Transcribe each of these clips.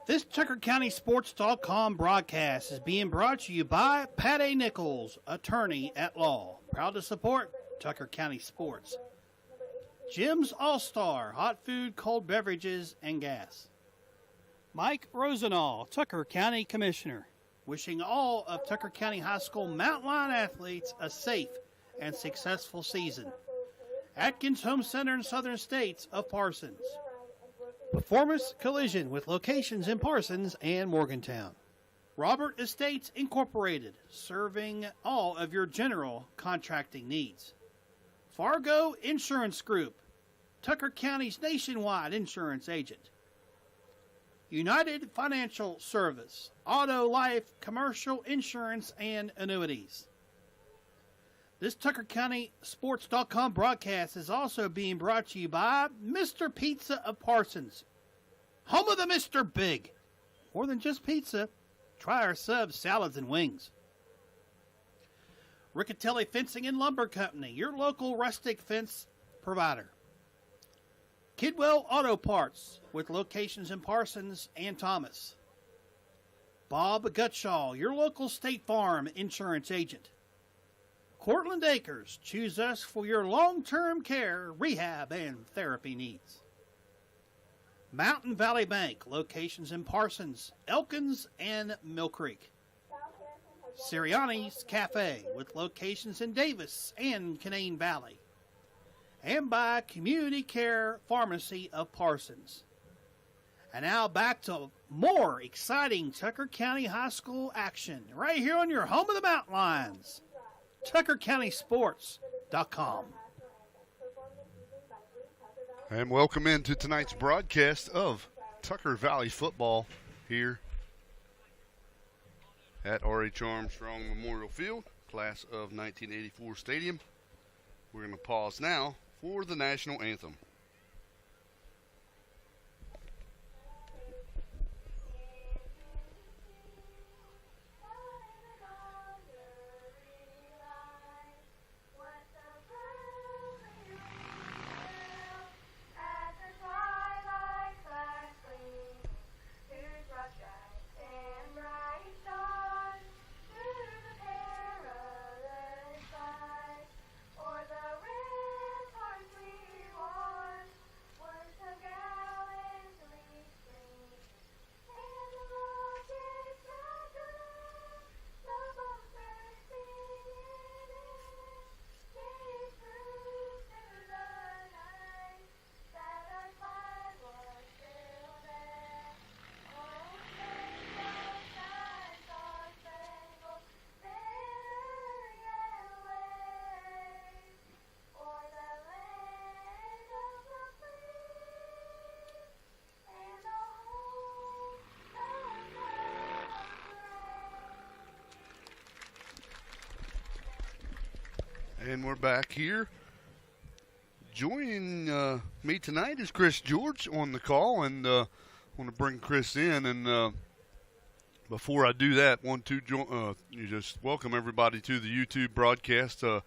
This TuckerCountySports.com broadcast is being brought to you by Pat A. Nichols, attorney at law. Proud to support Tucker County Sports. Jim's All-Star, hot food, cold beverages, and gas. Mike Rosenall, Tucker County Commissioner, wishing all of Tucker County High School Mountain Lion athletes a safe and successful season. Atkins Home Center in Southern States of Parsons. Performance Collision with locations in Parsons and Morgantown. Robert Estates Incorporated, serving all of your general contracting needs. Fargo Insurance Group, Tucker County's nationwide insurance agent. United Financial Service, auto, life, commercial insurance, and annuities. This TuckerCountySports.com broadcast is also being brought to you by Mr. Pizza of Parsons, home of the Mr. Big. More than just pizza, try our subs, salads, and wings. Riccatelli Fencing and Lumber Company, your local rustic fence provider. Kidwell Auto Parts, with locations in Parsons and Thomas. Bob Gutshaw, your local State Farm insurance agent. Cortland Acres, choose us for your long-term care, rehab, and therapy needs. Mountain Valley Bank, locations in Parsons, Elkins, and Mill Creek. Sirianni's Cafe, with locations in Davis and Canaan Valley. And by Community Care Pharmacy of Parsons. And now back to more exciting Tucker County High School action, right here on your home of the Mountain Lions. TuckerCountySports.com. And welcome into tonight's broadcast of Tucker Valley football here at R.H. Armstrong Memorial Field, class of 1984 stadium. We're going to pause now for the national anthem. And we're back here. Joining me tonight is Chris George on the call, and I want to bring Chris in. And before I do that, you just welcome everybody to the YouTube broadcast. We'll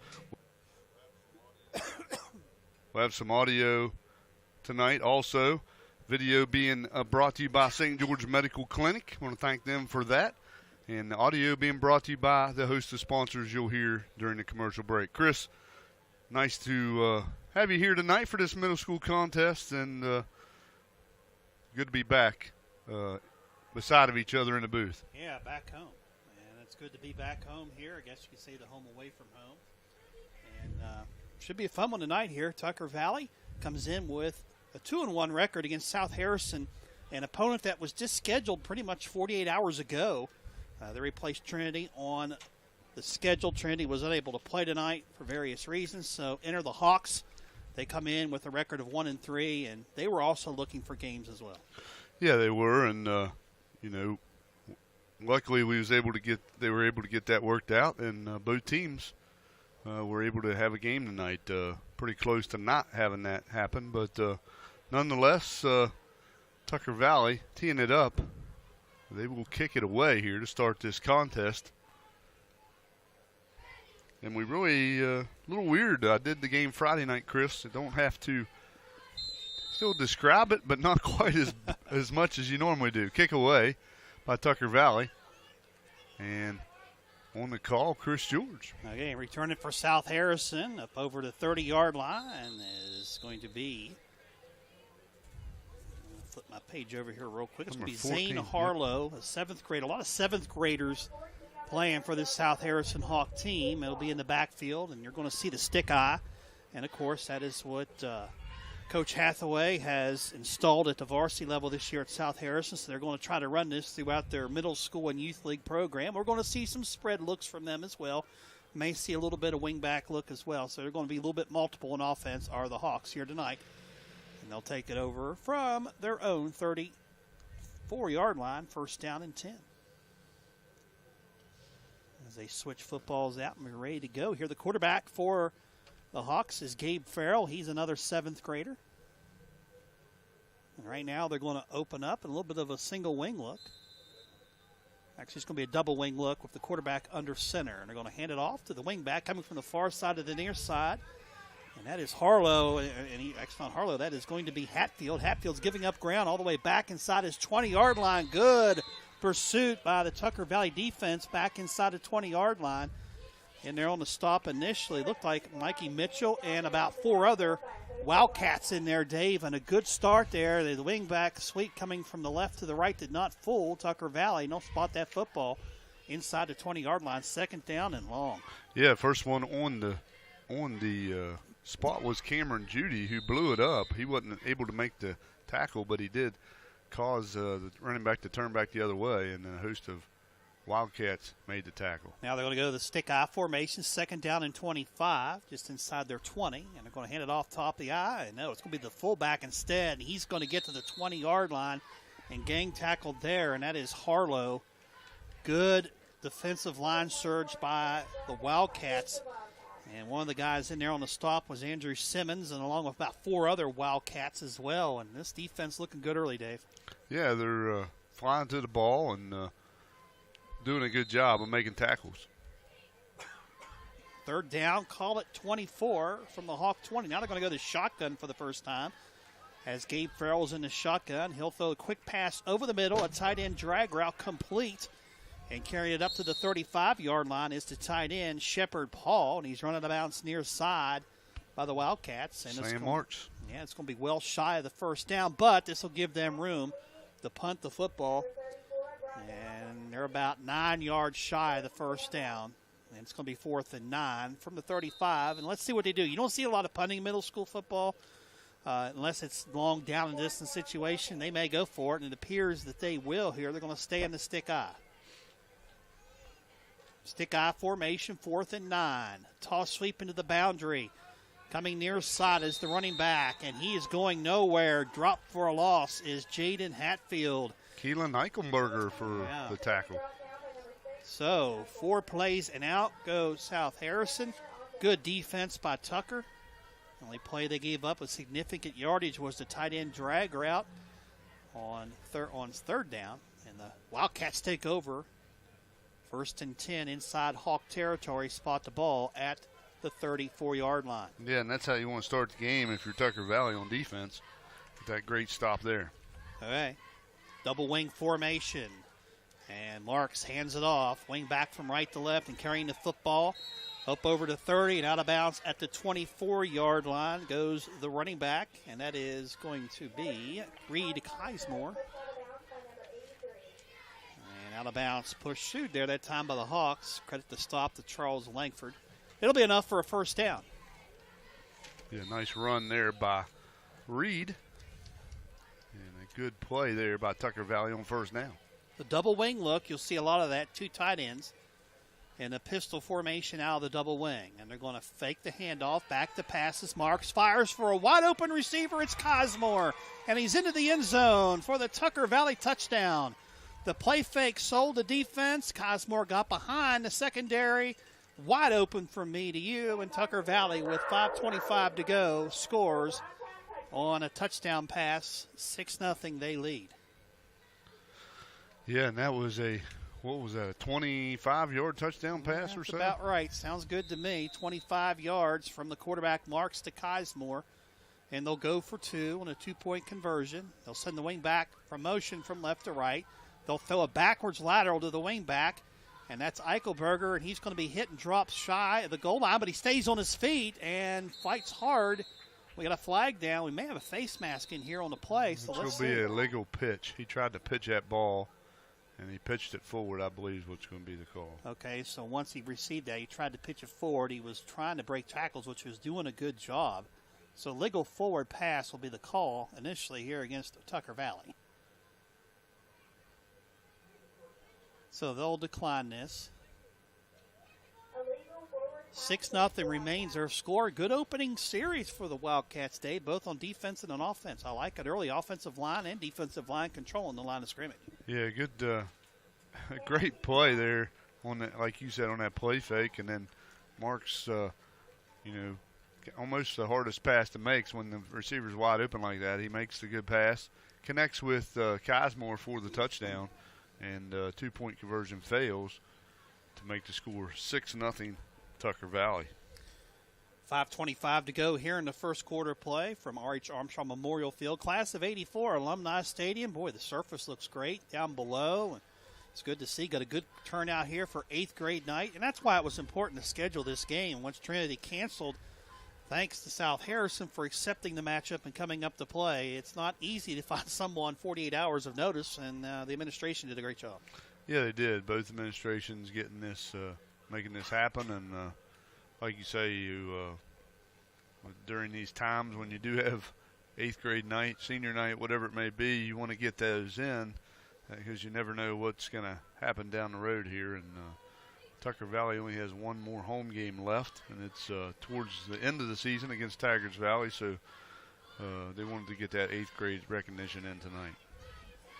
have some audio tonight, also video being brought to you by St. George Medical Clinic. I want to thank them for that. And the audio being brought to you by the host of sponsors you'll hear during the commercial break. Chris, nice to have you here tonight for this middle school contest, and good to be back beside of each other in the booth. Yeah, back home. And it's good to be back home here. I guess you could say the home away from home. And should be a fun one tonight here. Tucker Valley comes in with a 2-1 record against South Harrison, an opponent that was just scheduled pretty much 48 hours ago. They replaced Trinity on the schedule. Trinity was unable to play tonight for various reasons, so enter the Hawks. They come in with a record of 1-3, and they were also looking for games as well. Yeah, they were, and luckily they were able to get that worked out, and both teams were able to have a game tonight. Pretty close to not having that happen, but nonetheless, Tucker Valley teeing it up. They will kick it away here to start this contest. And we really, a little weird. I did the game Friday night, Chris. I don't have to still describe it, but not quite as as much as you normally do. Kick away by Tucker Valley. And on the call, Chris George. Okay, returning for South Harrison up over the 30-yard line is going to be, I'll flip my page over here real quick. It's going to be 14, Zane Harlow, a 7th grade. A lot of 7th graders playing for this South Harrison Hawk team. It'll be in the backfield, and you're going to see the stick eye. And, of course, that is what Coach Hathaway has installed at the varsity level this year at South Harrison, so they're going to try to run this throughout their middle school and youth league program. We're going to see some spread looks from them as well. May see a little bit of wingback look as well, so they're going to be a little bit multiple in offense, are the Hawks here tonight. And they'll take it over from their own 34-yard line, first down and 10. As they switch footballs out and we're ready to go here, the quarterback for the Hawks is Gabe Farrell. He's another 7th grader. And right now they're going to open up a little bit of a single wing look. Actually, it's going to be a double wing look with the quarterback under center. And they're going to hand it off to the wing back coming from the far side of the near side. And that is Harlow. And actually not Harlow. That is going to be Hatfield. Hatfield's giving up ground all the way back inside his 20-yard line. Good pursuit by the Tucker Valley defense back inside the 20-yard line. And there on the stop initially looked like Mikey Mitchell and about 4 other Wildcats in there, Dave, and a good start there. The wingback sweep coming from the left to the right did not fool Tucker Valley. No spot that football inside the 20-yard line, 2nd down and long. Yeah, first one on the spot was Cameron Judy, who blew it up. He wasn't able to make the tackle, but he did cause the running back to turn back the other way, and a host of Wildcats made the tackle. Now they're going to go to the stick-eye formation, 2nd down and 25, just inside their 20, and they're going to hand it off top of the eye. And no, it's going to be the fullback instead, and he's going to get to the 20-yard line and gang tackled there, and that is Harlow. Good defensive line surge by the Wildcats. And one of the guys in there on the stop was Andrew Simmons, and along with about 4 other Wildcats as well. And this defense looking good early, Dave. Yeah, they're flying to the ball and doing a good job of making tackles. 3rd down, call it 24 from the Hawk 20. Now they're going to go to shotgun for the first time. As Gabe Farrell's in the shotgun, he'll throw a quick pass over the middle, a tight end drag route complete. And carrying it up to the 35-yard line is the tight end, Shepard Paul, and he's running out of bounds near side by the Wildcats. And Sam Marks. Yeah, it's going to be well shy of the first down, but this will give them room to punt the football. And they're about 9 yards shy of the first down. And it's going to be 4th and 9 from the 35. And let's see what they do. You don't see a lot of punting in middle school football unless it's long down and distance situation. They may go for it, and it appears that they will here. They're going to stay in the stick-eye. Stick-eye formation, 4th and 9. Toss sweep into the boundary. Coming near side is the running back, and he is going nowhere. Drop for a loss is Jaden Hatfield. Keelan Eichelberger for the tackle. So 4 plays and out goes South Harrison. Good defense by Tucker. The only play they gave up with significant yardage was the tight end drag route on 3rd down. And the Wildcats take over. 1st and 10 inside Hawk territory, spot the ball at the 34-yard line. Yeah, and that's how you want to start the game if you're Tucker Valley on defense. With that great stop there. Okay. Double wing formation. And Marks hands it off. Wing back from right to left and carrying the football. Up over to 30 and out of bounds at the 24-yard line goes the running back. And that is going to be Reed Kismore. And out of bounds pursued there that time by the Hawks. Credit the stop to Charles Langford. It'll be enough for a first down. Yeah, nice run there by Reed. And a good play there by Tucker Valley on first down. The double wing look, you'll see a lot of that, 2 tight ends. And a pistol formation out of the double wing. And they're going to fake the handoff, back to passes. Marks fires for a wide open receiver. It's Cosmore. And he's into the end zone for the Tucker Valley touchdown. The play fake sold the defense. Cosmore got behind the secondary. Wide open from me to you. And Tucker Valley, with 5:25 to go, scores on a touchdown pass. 6-0, they lead. Yeah, and that was a 25-yard touchdown pass or so? About right. Sounds good to me. 25 yards from the quarterback Marks to Kismore. and they'll go for two on a two-point conversion. They'll send the wing back from motion from left to right. They'll throw a backwards lateral to the wing back, and that's Eichelberger, and he's going to be hit and drops shy of the goal line, but he stays on his feet and fights hard. We got a flag down. We may have a face mask in here on the play. So This will be a legal pitch. He tried to pitch that ball, and he pitched it forward, I believe is what's going to be the call. Okay, so once he received that, he tried to pitch it forward. He was trying to break tackles, which was doing a good job. So legal forward pass will be the call initially here against Tucker Valley. So they'll decline this. 6-0 remains their score. Good opening series for the Wildcats today, both on defense and on offense. I like it early. Offensive line and defensive line controlling the line of scrimmage. Yeah, good, great play there on that, like you said, on that play fake, and then Mark's, almost the hardest pass to make when the receiver's wide open like that. He makes the good pass, connects with Kismore for the touchdown, and two-point conversion fails to make the score 6-0 Tucker Valley. 5:25 to go here in the first quarter play from R.H. Armstrong Memorial Field. Class of 84, Alumni Stadium. Boy, the surface looks great down below. It's good to see. Got a good turnout here for 8th grade night, and that's why it was important to schedule this game. Once Trinity canceled, thanks to South Harrison for accepting the matchup and coming up to play. It's not easy to find someone 48 hours of notice, and the administration did a great job. Yeah, they did. Both administrations getting this, making this happen, and like you say, during these times when you do have 8th grade night, senior night, whatever it may be, you want to get those in because you never know what's going to happen down the road here. And Tucker Valley only has one more home game left, and it's towards the end of the season against Tigers Valley, so they wanted to get that 8th grade recognition in tonight.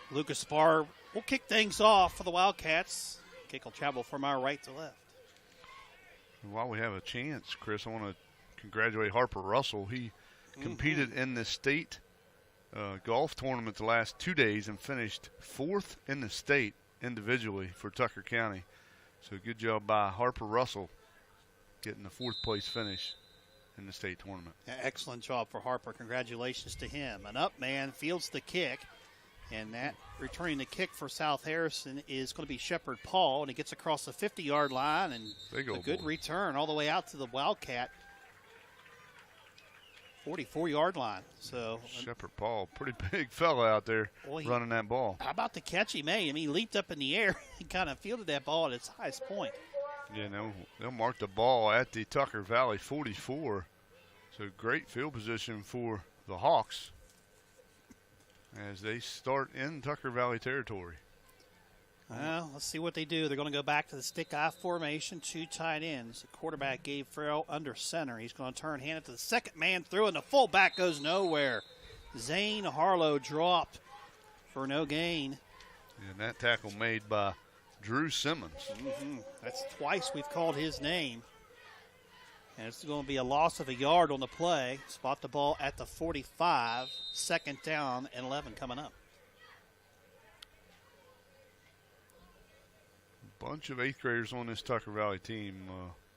Lucas Spar will kick things off for the Wildcats. Kick will travel from our right to left. While we have a chance, Chris, I want to congratulate Harper Russell. He competed in the state golf tournament the last 2 days and finished 4th in the state individually for Tucker County. So good job by Harper Russell getting the 4th place finish in the state tournament. Yeah, excellent job for Harper. Congratulations to him. An up man fields the kick. And that returning the kick for South Harrison is going to be Shepard Paul, and he gets across the 50-yard line, and a good return all the way out to the Wildcat 44-yard line. So Shepard Paul, pretty big fella out there running that ball. How about the catch he made? I mean, he leaped up in the air and kind of fielded that ball at its highest point. Yeah, they'll mark the ball at the Tucker Valley 44. So great field position for the Hawks as they start in Tucker Valley territory. Well, let's see what they do. They're going to go back to the stick-eye formation, 2 tight ends. The quarterback, Gabe Farrell, under center. He's going to hand it to the second man through, and the fullback goes nowhere. Zane Harlow dropped for no gain. And that tackle made by Drew Simmons. That's twice we've called his name. And it's going to be a loss of a yard on the play. Spot the ball at the 45. Second down and 11 coming up. Bunch of 8th graders on this Tucker Valley team.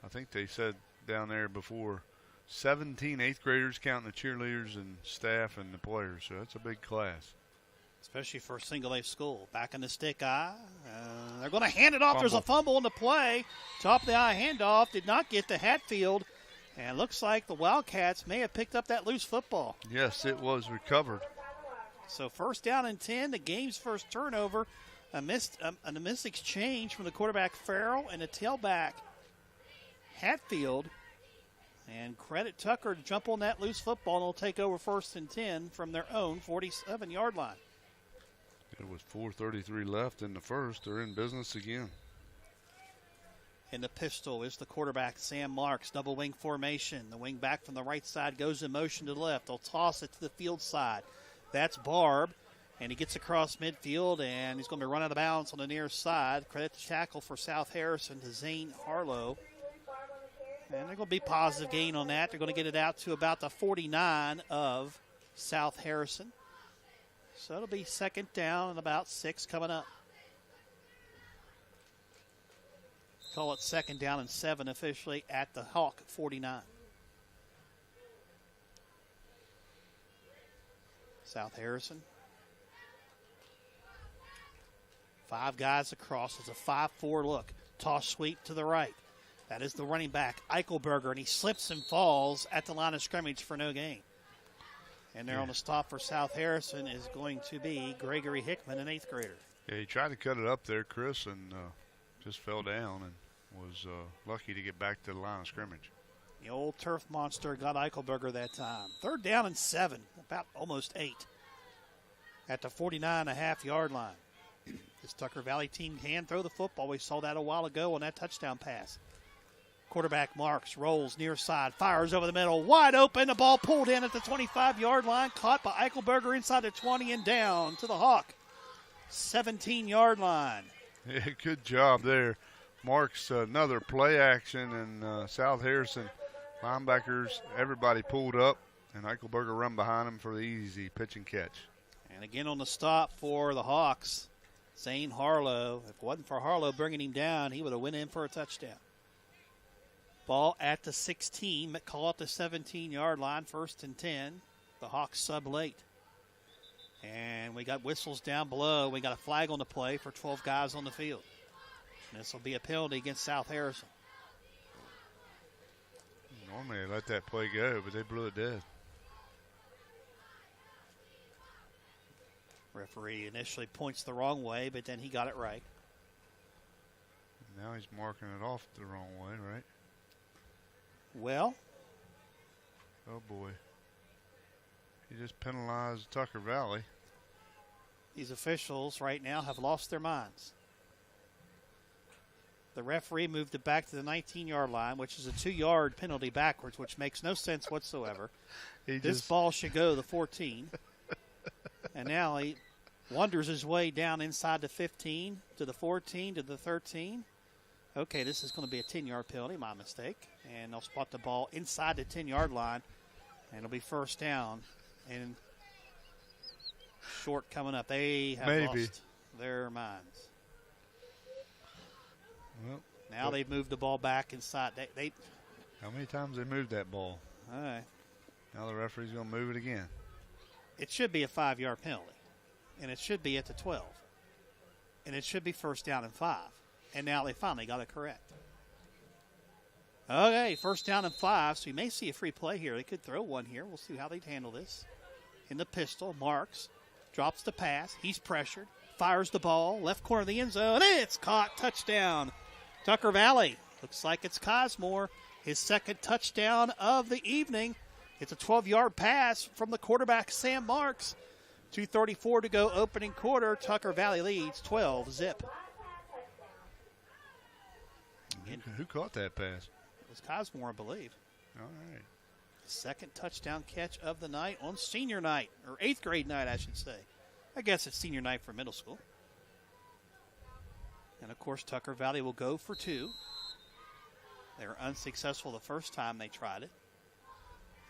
I think they said down there before 17 8th graders, counting the cheerleaders and staff and the players. So that's a big class. Especially for a single-A school. Back in the stick eye. They're going to hand it off. There's a fumble on the play. Top of the eye handoff. Did not get to Hatfield. And it looks like the Wildcats may have picked up that loose football. Yes, it was recovered. So first down and 10, the game's first turnover. A missed exchange from the quarterback Farrell and the tailback Hatfield. And credit Tucker to jump on that loose football, and they'll take over first and 10 from their own 47-yard line. It was 4:33 left in the first. They're in business again. In the pistol is the quarterback, Sam Marks, double wing formation. The wing back from the right side goes in motion to the left. They'll toss it to the field side. That's Barb, and he gets across midfield, and he's going to be run out of bounds on the near side. Credit the tackle for South Harrison to Zane Harlow. And they're going to be positive gain on that. They're going to get it out to about the 49 of South Harrison. So it'll be second down and about 6 coming up. Call it second down and 7 officially at the Hawk 49. South Harrison. 5 guys across. It's a 5-4 look. Toss sweep to the right. That is the running back, Eichelberger, and he slips and falls at the line of scrimmage for no gain. And there on the stop for South Harrison is going to be Gregory Hickman, an 8th grader. Yeah, he tried to cut it up there, Chris, and just fell down and was lucky to get back to the line of scrimmage. The old turf monster got Eichelberger that time. 3rd down and 7, about almost 8, at the 49.5-yard line. This Tucker Valley team can throw the football. We saw that a while ago on that touchdown pass. Quarterback Marks rolls near side, fires over the middle, wide open. The ball pulled in at the 25-yard line, caught by Eichelberger inside the 20 and down to the Hawk 17-yard line. Yeah, good job there. Marks another play action, and South Harrison linebackers, everybody pulled up, and Eichelberger run behind him for the easy pitch and catch. And again on the stop for the Hawks, Zane Harlow. If it wasn't for Harlow bringing him down, he would have went in for a touchdown. Ball at the 16, McCall at the 17-yard line, 1st and 10. The Hawks sub late. And we got whistles down below. We got a flag on the play for 12 guys on the field. And this will be a penalty against South Harrison. Normally they let that play go, but they blew it dead. Referee initially points the wrong way, but then he got it right. Now he's marking it off the wrong way, right? Well. Oh, boy. He just penalized Tucker Valley. These officials right now have lost their minds. The referee moved it back to the 19-yard line, which is a 2-yard penalty backwards, which makes no sense whatsoever. This ball should go to the 14. And now he wanders his way down inside the 15, to the 14, to the 13. Okay, this is going to be a 10-yard penalty, my mistake. And they'll spot the ball inside the 10-yard line, and it'll be 1st down. And short coming up. They have lost their minds. Well, now they've moved the ball back inside. They how many times they moved that ball? All right. Now the referee's going to move it again. It should be a 5-yard penalty, and it should be at the 12. And it should be 1st down and 5. And now they finally got it correct. Okay, 1st down and 5, so you may see a free play here. They could throw one here. We'll see how they'd handle this. In the pistol, Marks drops the pass. He's pressured, fires the ball, left corner of the end zone. It's caught, touchdown. Tucker Valley. Looks like it's Cosmore, his 2nd touchdown of the evening. It's a 12-yard pass from the quarterback, Sam Marks. 2:34 to go, opening quarter. Tucker Valley leads 12-zip. Who caught that pass? It was Cosmore, I believe. All right. 2nd touchdown catch of the night on senior night, or 8th grade night, I should say. I guess it's senior night for middle school. And, of course, Tucker Valley will go for 2. They were unsuccessful the first time they tried it.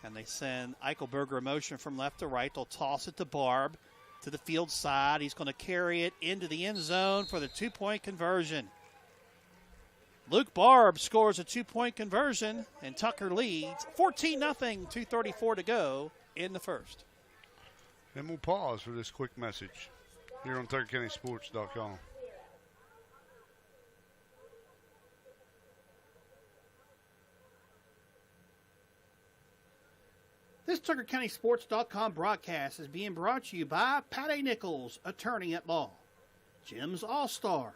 And they send Eichelberger in motion from left to right. They'll toss it to Barb to the field side. He's going to carry it into the end zone for the 2-point conversion. Luke Barb scores a 2-point conversion, and Tucker leads 14-0, 2:34 to go in the first. And we'll pause for this quick message here on TuckerCountySports.com. This TuckerCountySports.com broadcast is being brought to you by Patty Nichols, attorney at law. Jim's All-Star.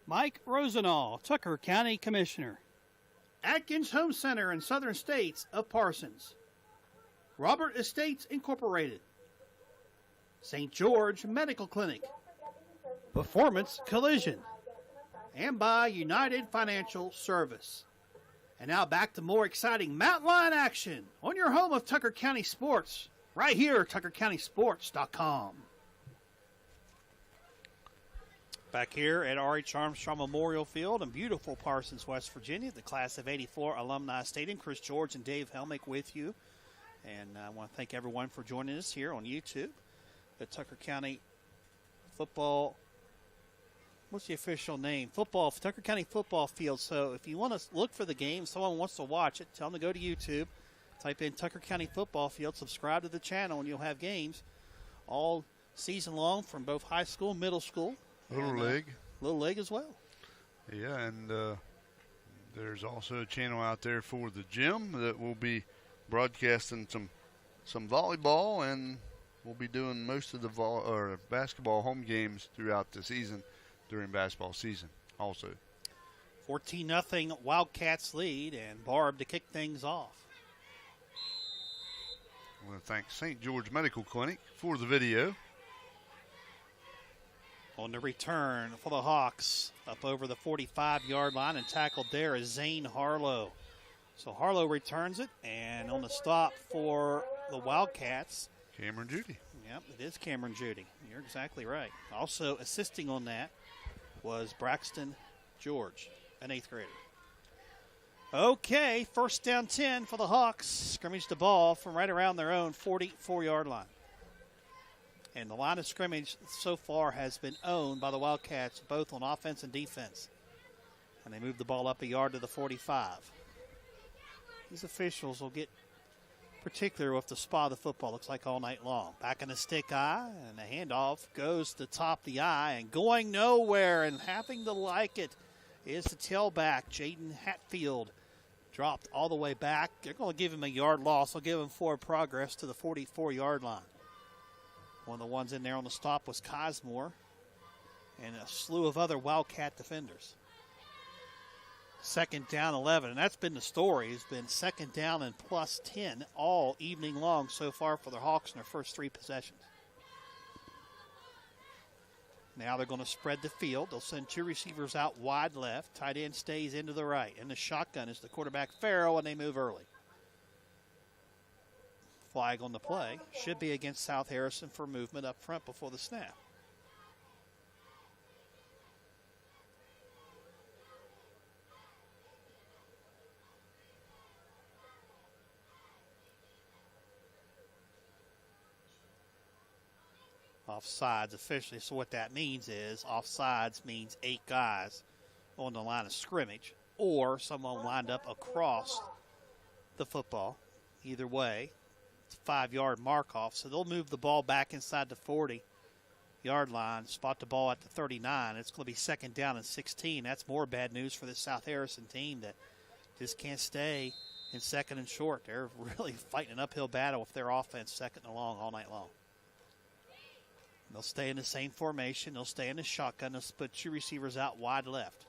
Mike Rosenall, Tucker County Commissioner. Atkins Home Center in Southern States of Parsons. Robert Estates Incorporated. St. George Medical Clinic. Performance Collision. And by United Financial Service. And now back to more exciting Mountain Lion action on your home of Tucker County Sports, right here at TuckerCountySports.com. Back here at R.H. Armstrong Memorial Field in beautiful Parsons, West Virginia, the Class of '84 Alumni Stadium. Chris George and Dave Helmick with you. And I want to thank everyone for joining us here on YouTube. The Tucker County Football, what's the official name? Tucker County Football Field. So if you want to look for the game, someone wants to watch it, tell them to go to YouTube, type in Tucker County Football Field, subscribe to the channel, and you'll have games all season long from both high school and middle school. Little League. Little League as well. Yeah, and there's also a channel out there for the gym that will be broadcasting some volleyball, and we'll be doing most of the basketball home games throughout the season during basketball season also. 14-0 Wildcats lead, and Barb to kick things off. I want to thank St. George Medical Clinic for the video. On the return for the Hawks, up over the 45-yard line, and tackled there is Zane Harlow. So Harlow returns it, and on the stop for the Wildcats, Cameron Judy. Yep, it is Cameron Judy. You're exactly right. Also assisting on that was Braxton George, an 8th grader. Okay, first down 10 for the Hawks. Scrimmage the ball from right around their own 44-yard line. And the line of scrimmage so far has been owned by the Wildcats, both on offense and defense. And they move the ball up a yard to the 45. These officials will get particular with the spot of the football, looks like all night long. Back in the stick eye, and the handoff goes to top the eye, and going nowhere and having to like it is the tailback, Jaden Hatfield. Dropped all the way back. They're going to give him a yard loss. They'll give him forward progress to the 44-yard line. One of the ones in there on the stop was Cosmore and a slew of other Wildcat defenders. Second down 11, and that's been the story. It's been second down and plus 10 all evening long so far for the Hawks in their first 3 possessions. Now they're going to spread the field. They'll send 2 receivers out wide left. Tight end stays into the right. And the shotgun is the quarterback, Farrell, and they move early. Flag on the play. Should be against South Harrison for movement up front before the snap. Offsides officially. So what that means is offsides means 8 guys on the line of scrimmage or someone lined up across the football. Either way, it's a 5-yard mark off. So they'll move the ball back inside the 40-yard line, spot the ball at the 39. It's going to be second down and 16. That's more bad news for this South Harrison team that just can't stay in second and short. They're really fighting an uphill battle with their offense second and long all night long. They'll stay in the same formation. They'll stay in the shotgun. They'll put 2 receivers out wide left.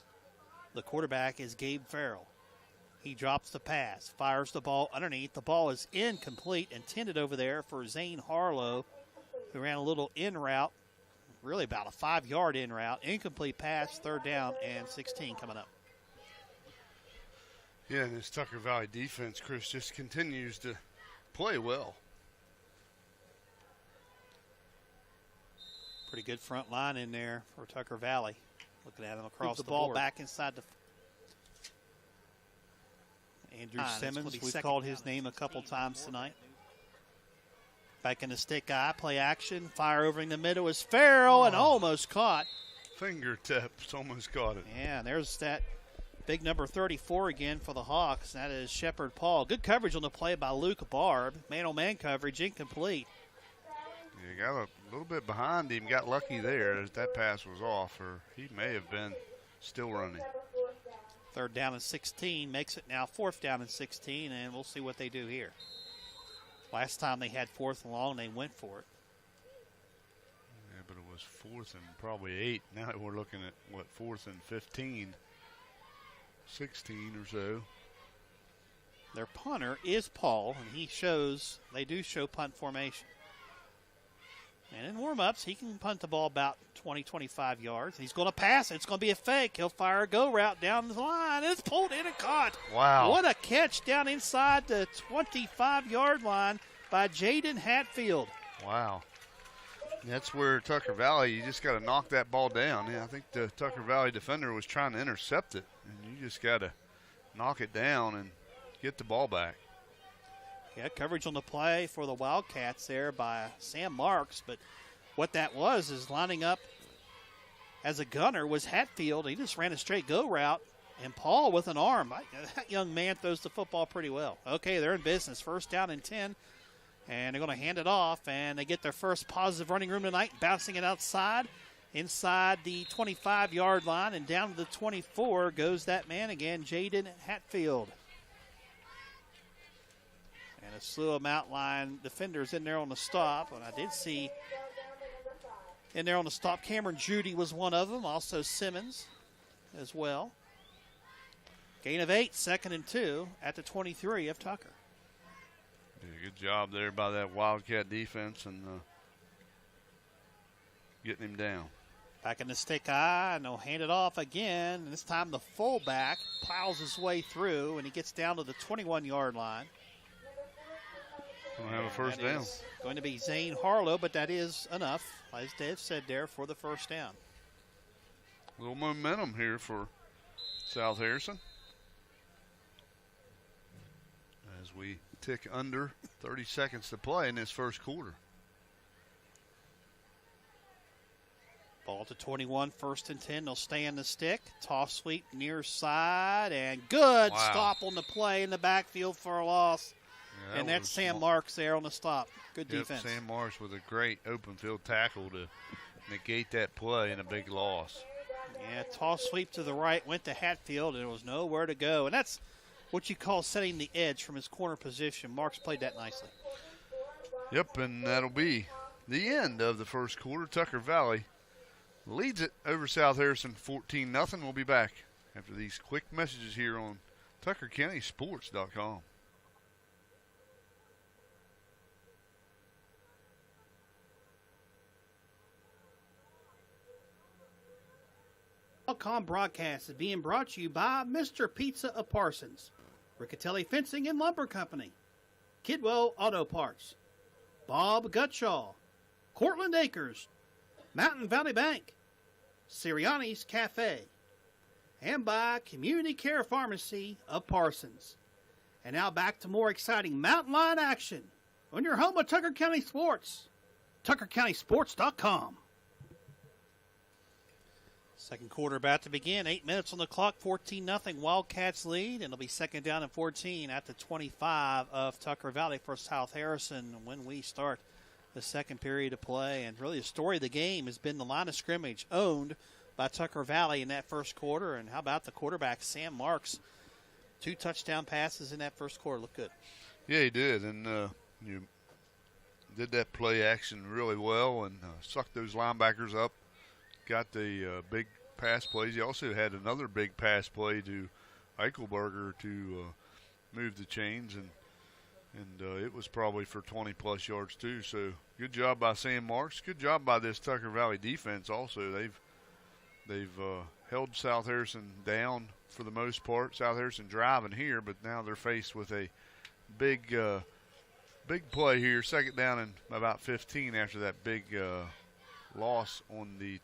The quarterback is Gabe Farrell. He drops the pass, fires the ball underneath. The ball is incomplete, intended over there for Zane Harlow, who ran a little in route, really about a 5-yard in route. Incomplete pass, third down and 16 coming up. Yeah, and this Tucker Valley defense, Chris, just continues to play well. Pretty good front line in there for Tucker Valley. Looking at him across the ball board. Back inside the Andrew Simmons. We've called his name a couple times tonight. Back in the stick eye, play action. Fire over in the middle is Farrell and almost caught. Fingertips, almost caught it. Yeah, and there's that big number 34 again for the Hawks. That is Shepard Paul. Good coverage on the play by Luke Barb. Man-on-man coverage, incomplete. Yeah, got a little bit behind him. Got lucky there as that pass was off, or he may have been still running. Third down and 16 makes it now fourth down and 16, and we'll see what they do here. Last time they had fourth and long, they went for it. Yeah, but it was fourth and probably 8. Now we're looking at, what, fourth and 15, 16 or so. Their punter is Paul, and they do show punt formation. And in warm-ups, he can punt the ball about 20, 25 yards. He's going to pass it. It's going to be a fake. He'll fire a go route down the line. It's pulled in and caught. Wow. What a catch down inside the 25-yard line by Jaden Hatfield. Wow. That's where Tucker Valley, you just got to knock that ball down. Yeah, I think the Tucker Valley defender was trying to intercept it, and you just got to knock it down and get the ball back. Yeah, coverage on the play for the Wildcats there by Sam Marks. But what that was is lining up as a gunner was Hatfield. He just ran a straight go route. And Paul with an arm. That young man throws the football pretty well. Okay, they're in business. First down and 10. And they're going to hand it off, and they get their first positive running room tonight, bouncing it outside, inside the 25-yard line, and down to the 24 goes that man again, Jaden Hatfield. And a slew of outline defenders in there on the stop, and I did see in there on the stop, Cameron Judy was one of them, also Simmons as well. Gain of 8, 2nd and 2 at the 23 of Tucker. Yeah, good job there by that Wildcat defense and getting him down. Back in the stick eye, and they'll hand it off again. And this time the fullback plows his way through, and he gets down to the 21-yard line. Going to have a first down. Going to be Zane Harlow, but that is enough, as Dave said there, for the first down. A little momentum here for South Harrison. As we tick under 30 seconds to play in this first quarter. Ball to 21, 1st and 10. They'll stay in the stick. Toss sweep near side, and good stop on the play in the backfield for a loss. Yeah, and that's Sam Marks there on the stop. Good defense. Sam Marks with a great open field tackle to negate that play and a big loss. Yeah, toss sweep to the right, went to Hatfield, and there was nowhere to go. And that's what you call setting the edge from his corner position. Marks played that nicely. Yep, and that'll be the end of the first quarter. Tucker Valley leads it over South Harrison 14-0. We'll be back after these quick messages here on TuckerCountySports.com. Broadcast is being brought to you by Mr. Pizza of Parsons, Riccatelli Fencing and Lumber Company, Kidwell Auto Parts, Bob Gutshaw, Cortland Acres, Mountain Valley Bank, Sirianni's Cafe, and by Community Care Pharmacy of Parsons. And now back to more exciting Mountain Lion action on your home of Tucker County Sports, TuckerCountySports.com. Second quarter about to begin. 8 minutes on the clock. 14-0 Wildcats lead. And it'll be 2nd down and 14 at the 25 of Tucker Valley for South Harrison when we start the second period of play. And really the story of the game has been the line of scrimmage owned by Tucker Valley in that first quarter. And how about the quarterback, Sam Marks? 2 touchdown passes in that first quarter. Looked good. Yeah, he did. And you did that play action really well and sucked those linebackers up. Got the big pass plays. He also had another big pass play to Eichelberger to move the chains, and it was probably for 20-plus yards too. So good job by Sam Marks. Good job by this Tucker Valley defense also. They've held South Harrison down for the most part. South Harrison driving here, but now they're faced with a big play here. 2nd down and about 15 after that big loss on the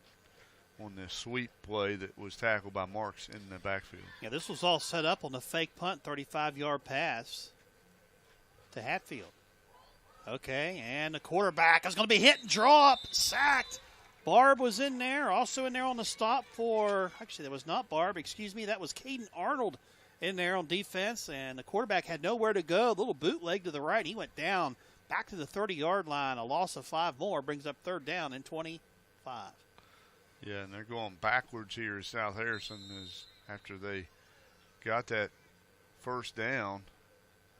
sweep play that was tackled by Marks in the backfield. Yeah, this was all set up on the fake punt, 35-yard pass to Hatfield. Okay, and the quarterback is going to be hit and draw up, sacked. Barb was in there, also in there on the stop for, actually that was not Barb, excuse me, that was Caden Arnold in there on defense, and the quarterback had nowhere to go. A little bootleg to the right. He went down back to the 30-yard line. A loss of 5 more brings up 3rd down and 25. Yeah, and they're going backwards here as South Harrison is after they got that first down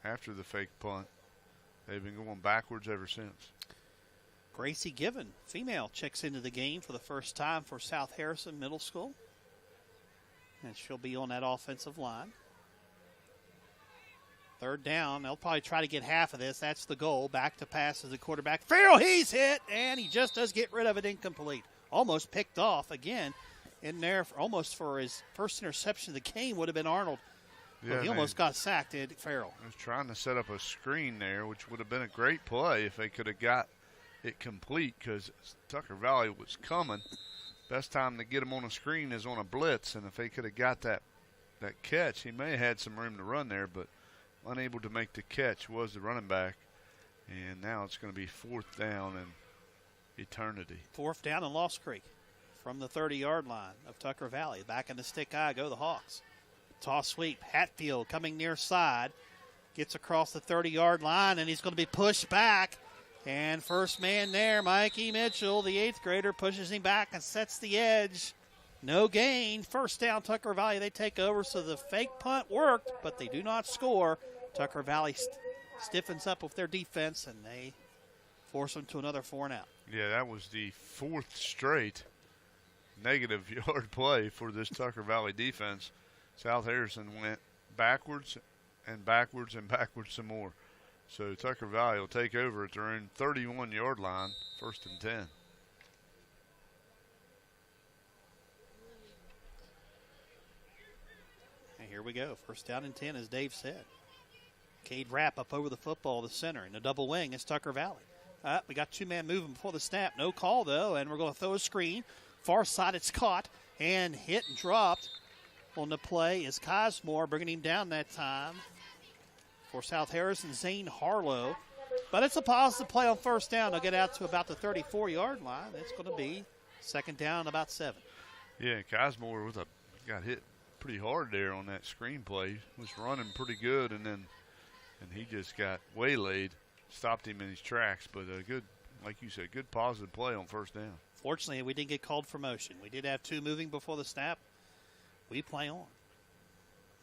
after the fake punt. They've been going backwards ever since. Gracie Given, female, checks into the game for the first time for South Harrison Middle School. And she'll be on that offensive line. 3rd down. They'll probably try to get half of this. That's the goal. Back to pass as the quarterback. Farrell, he's hit, and he just does get rid of it incomplete. Almost picked off again in there almost for his first interception of the game would have been Arnold. Yeah, he almost got sacked, Ed Farrell. I was trying to set up a screen there, which would have been a great play if they could have got it complete because Tucker Valley was coming. Best time to get him on a screen is on a blitz, and if they could have got that catch, he may have had some room to run there, but unable to make the catch was the running back. And now it's going to be 4th down and eternity. 4th down and Lost Creek from the 30-yard line of Tucker Valley. Back in the stick eye go the Hawks. Toss sweep. Hatfield coming near side. Gets across the 30-yard line, and he's going to be pushed back. And first man there, Mikey Mitchell, the 8th grader, pushes him back and sets the edge. No gain. First down, Tucker Valley. They take over, so the fake punt worked, but they do not score. Tucker Valley stiffens up with their defense, and they force them to another 4-and-out. Yeah, that was the 4th straight negative yard play for this Tucker Valley defense. South Harrison went backwards and backwards and backwards some more. So Tucker Valley will take over at their own 31-yard line, 1st and 10. And here we go. 1st down and 10, as Dave said. Cade Rapp up over the football, the center. In the double wing is Tucker Valley. We got 2-man moving before the snap. No call, though, and we're going to throw a screen. Far side, it's caught and hit and dropped. On the play is Cosmore, bringing him down that time. For South Harrison, Zane Harlow. But it's a positive play on 1st down. They'll get out to about the 34-yard line. It's going to be 2nd down, about 7. Yeah, Cosmore got hit pretty hard there on that screen play. Was running pretty good, and he just got waylaid. Stopped him in his tracks, but a good, like you said, good positive play on 1st down. Fortunately, we didn't get called for motion. We did have 2 moving before the snap. We play on.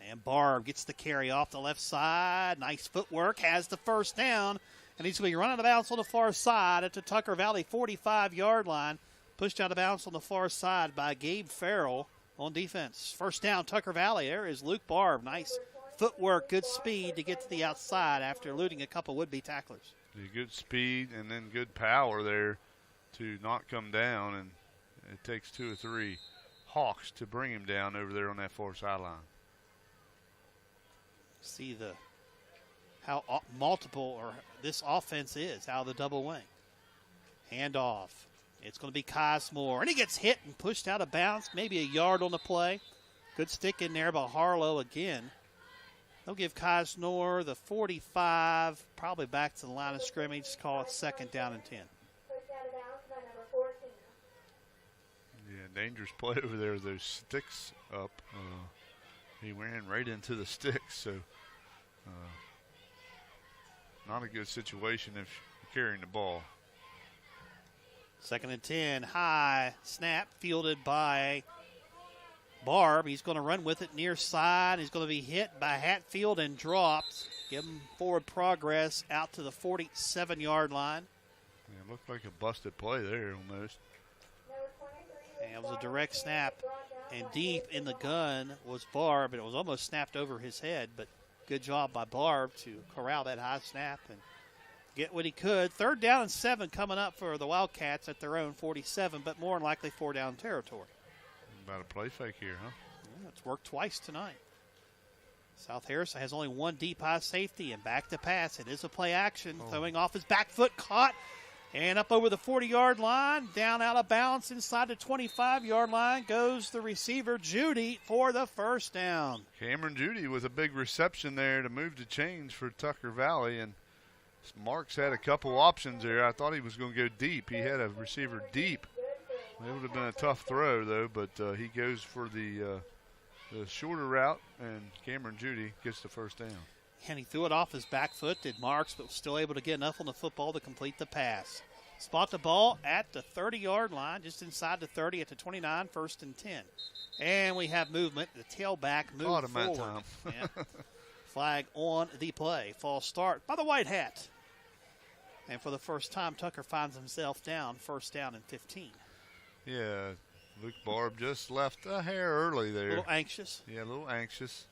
And Barb gets the carry off the left side. Nice footwork, has the 1st down. And he's going to be running out of bounds on the far side at the Tucker Valley 45-yard line. Pushed out of bounds on the far side by Gabe Farrell on defense. 1st down, Tucker Valley. There is Luke Barb. Nice footwork, good speed to get to the outside after eluding a couple would-be tacklers. Good speed and then good power there to not come down, and it takes 2 or 3 Hawks to bring him down over there on that far sideline. See how multiple or this offense is out of the double wing. Handoff. It's going to be Cosmore, and he gets hit and pushed out of bounds, maybe a yard on the play. Good stick in there by Harlow again. They'll give Cosmore the 45, probably back to the line of scrimmage. Call it 2nd down and 10. Yeah, dangerous play over there. Those sticks up. He ran right into the sticks, so not a good situation if you're carrying the ball. 2nd and 10, high snap fielded by Barb. He's going to run with it near side. He's going to be hit by Hatfield and dropped. Give him forward progress out to the 47-yard line. Yeah, it looked like a busted play there almost. And it was a direct snap. And deep in the gun was Barb, and it was almost snapped over his head. But good job by Barb to corral that high snap and get what he could. 3rd down and 7 coming up for the Wildcats at their own 47, but more than likely 4-down territory. About a play fake here, huh? Yeah, it's worked twice tonight. South Harrison has only 1 deep high safety and back to pass. It is a play action. Throwing off his back foot, caught. And up over the 40-yard line, down out of bounds inside the 25-yard line goes the receiver, Judy, for the 1st down. Cameron Judy with a big reception there to move the chains for Tucker Valley. And Marks had a couple options there. I thought he was going to go deep. He had a receiver deep. It would have been a tough throw, though, but he goes for the shorter route, and Cameron Judy gets the 1st down. And he threw it off his back foot, did Marks, but was still able to get enough on the football to complete the pass. Spot the ball at the 30-yard line, just inside the 30 at the 29, 1st and 10. And we have movement. The tailback moved forward. Time. Yeah. Flag on the play. False start by the White Hat. And for the first time, Tucker finds himself down, 1st down and 15. Yeah, Luke Barb just left a hair early there. A little anxious. Yeah, a little anxious.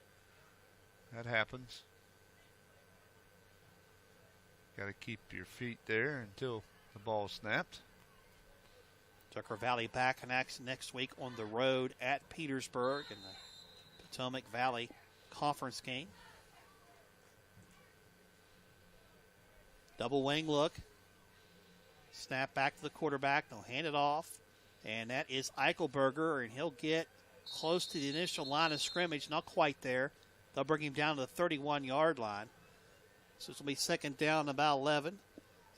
That happens. Got to keep your feet there until the ball snapped. Tucker Valley back in action next week on the road at Petersburg in the Potomac Valley Conference game. Double wing look. Snap back to the quarterback. They'll hand it off. And that is Eichelberger, and he'll get close to the initial line of scrimmage. Not quite there. They'll bring him down to the 31-yard line. So this will be 2nd down, about 11.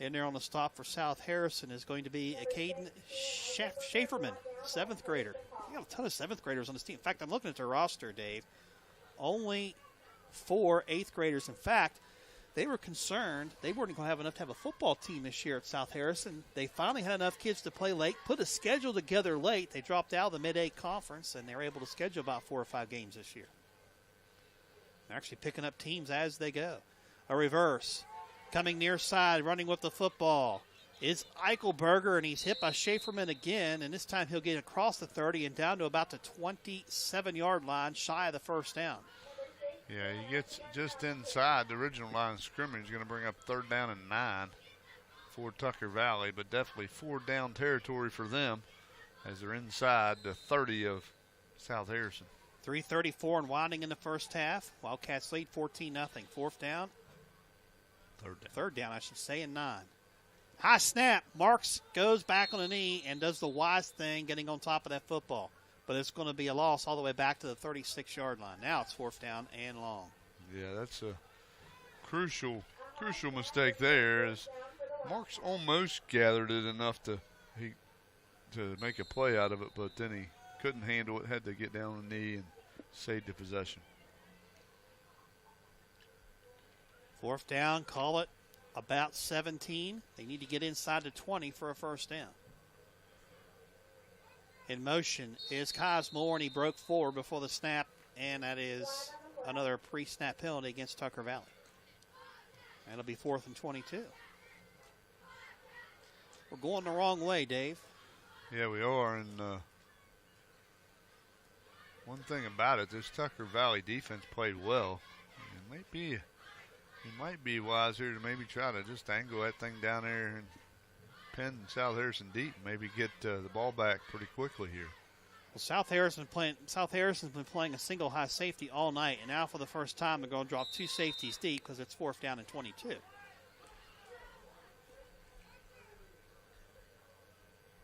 In there on the stop for South Harrison is going to be Caden Schaeferman, 7th grader. You got a ton of 7th graders on this team. In fact, I'm looking at their roster, Dave. Only 4 8th graders. In fact, they were concerned they weren't going to have enough to have a football team this year at South Harrison. They finally had enough kids to play late, put a schedule together late. They dropped out of the Mid-A conference, and they were able to schedule about 4 or 5 games this year. They're actually picking up teams as they go. A reverse. Coming near side, running with the football is Eichelberger, and he's hit by Schaeferman again, and this time he'll get across the 30 and down to about the 27-yard line, shy of the first down. Yeah, he gets just inside the original line of scrimmage. Going to bring up 3rd down and 9 for Tucker Valley, but definitely 4th down territory for them as they're inside the 30 of South Harrison. 3:34 and winding in the first half. Wildcats lead 14-0. 4th down. 3rd down, I should say, and 9. High snap. Marks goes back on the knee and does the wise thing, getting on top of that football. But it's going to be a loss all the way back to the 36-yard line. Now it's 4th down and long. Yeah, that's a crucial mistake there, as Marks almost gathered it enough to make a play out of it, but then he couldn't handle it, had to get down on the knee and save the possession. 4th down, call it about 17. They need to get inside the 20 for a first down. In motion is Cosmore, and he broke forward before the snap, and that is another pre-snap penalty against Tucker Valley. And it'll be 4th and 22. We're going the wrong way, Dave. Yeah, we are, and one thing about it, this Tucker Valley defense played well. It might be wiser to maybe try to just angle that thing down there and pin South Harrison deep and maybe get the ball back pretty quickly here. Well, South Harrison's been playing a single high safety all night, and now for the first time they're going to drop 2 safeties deep because it's 4th down and 22.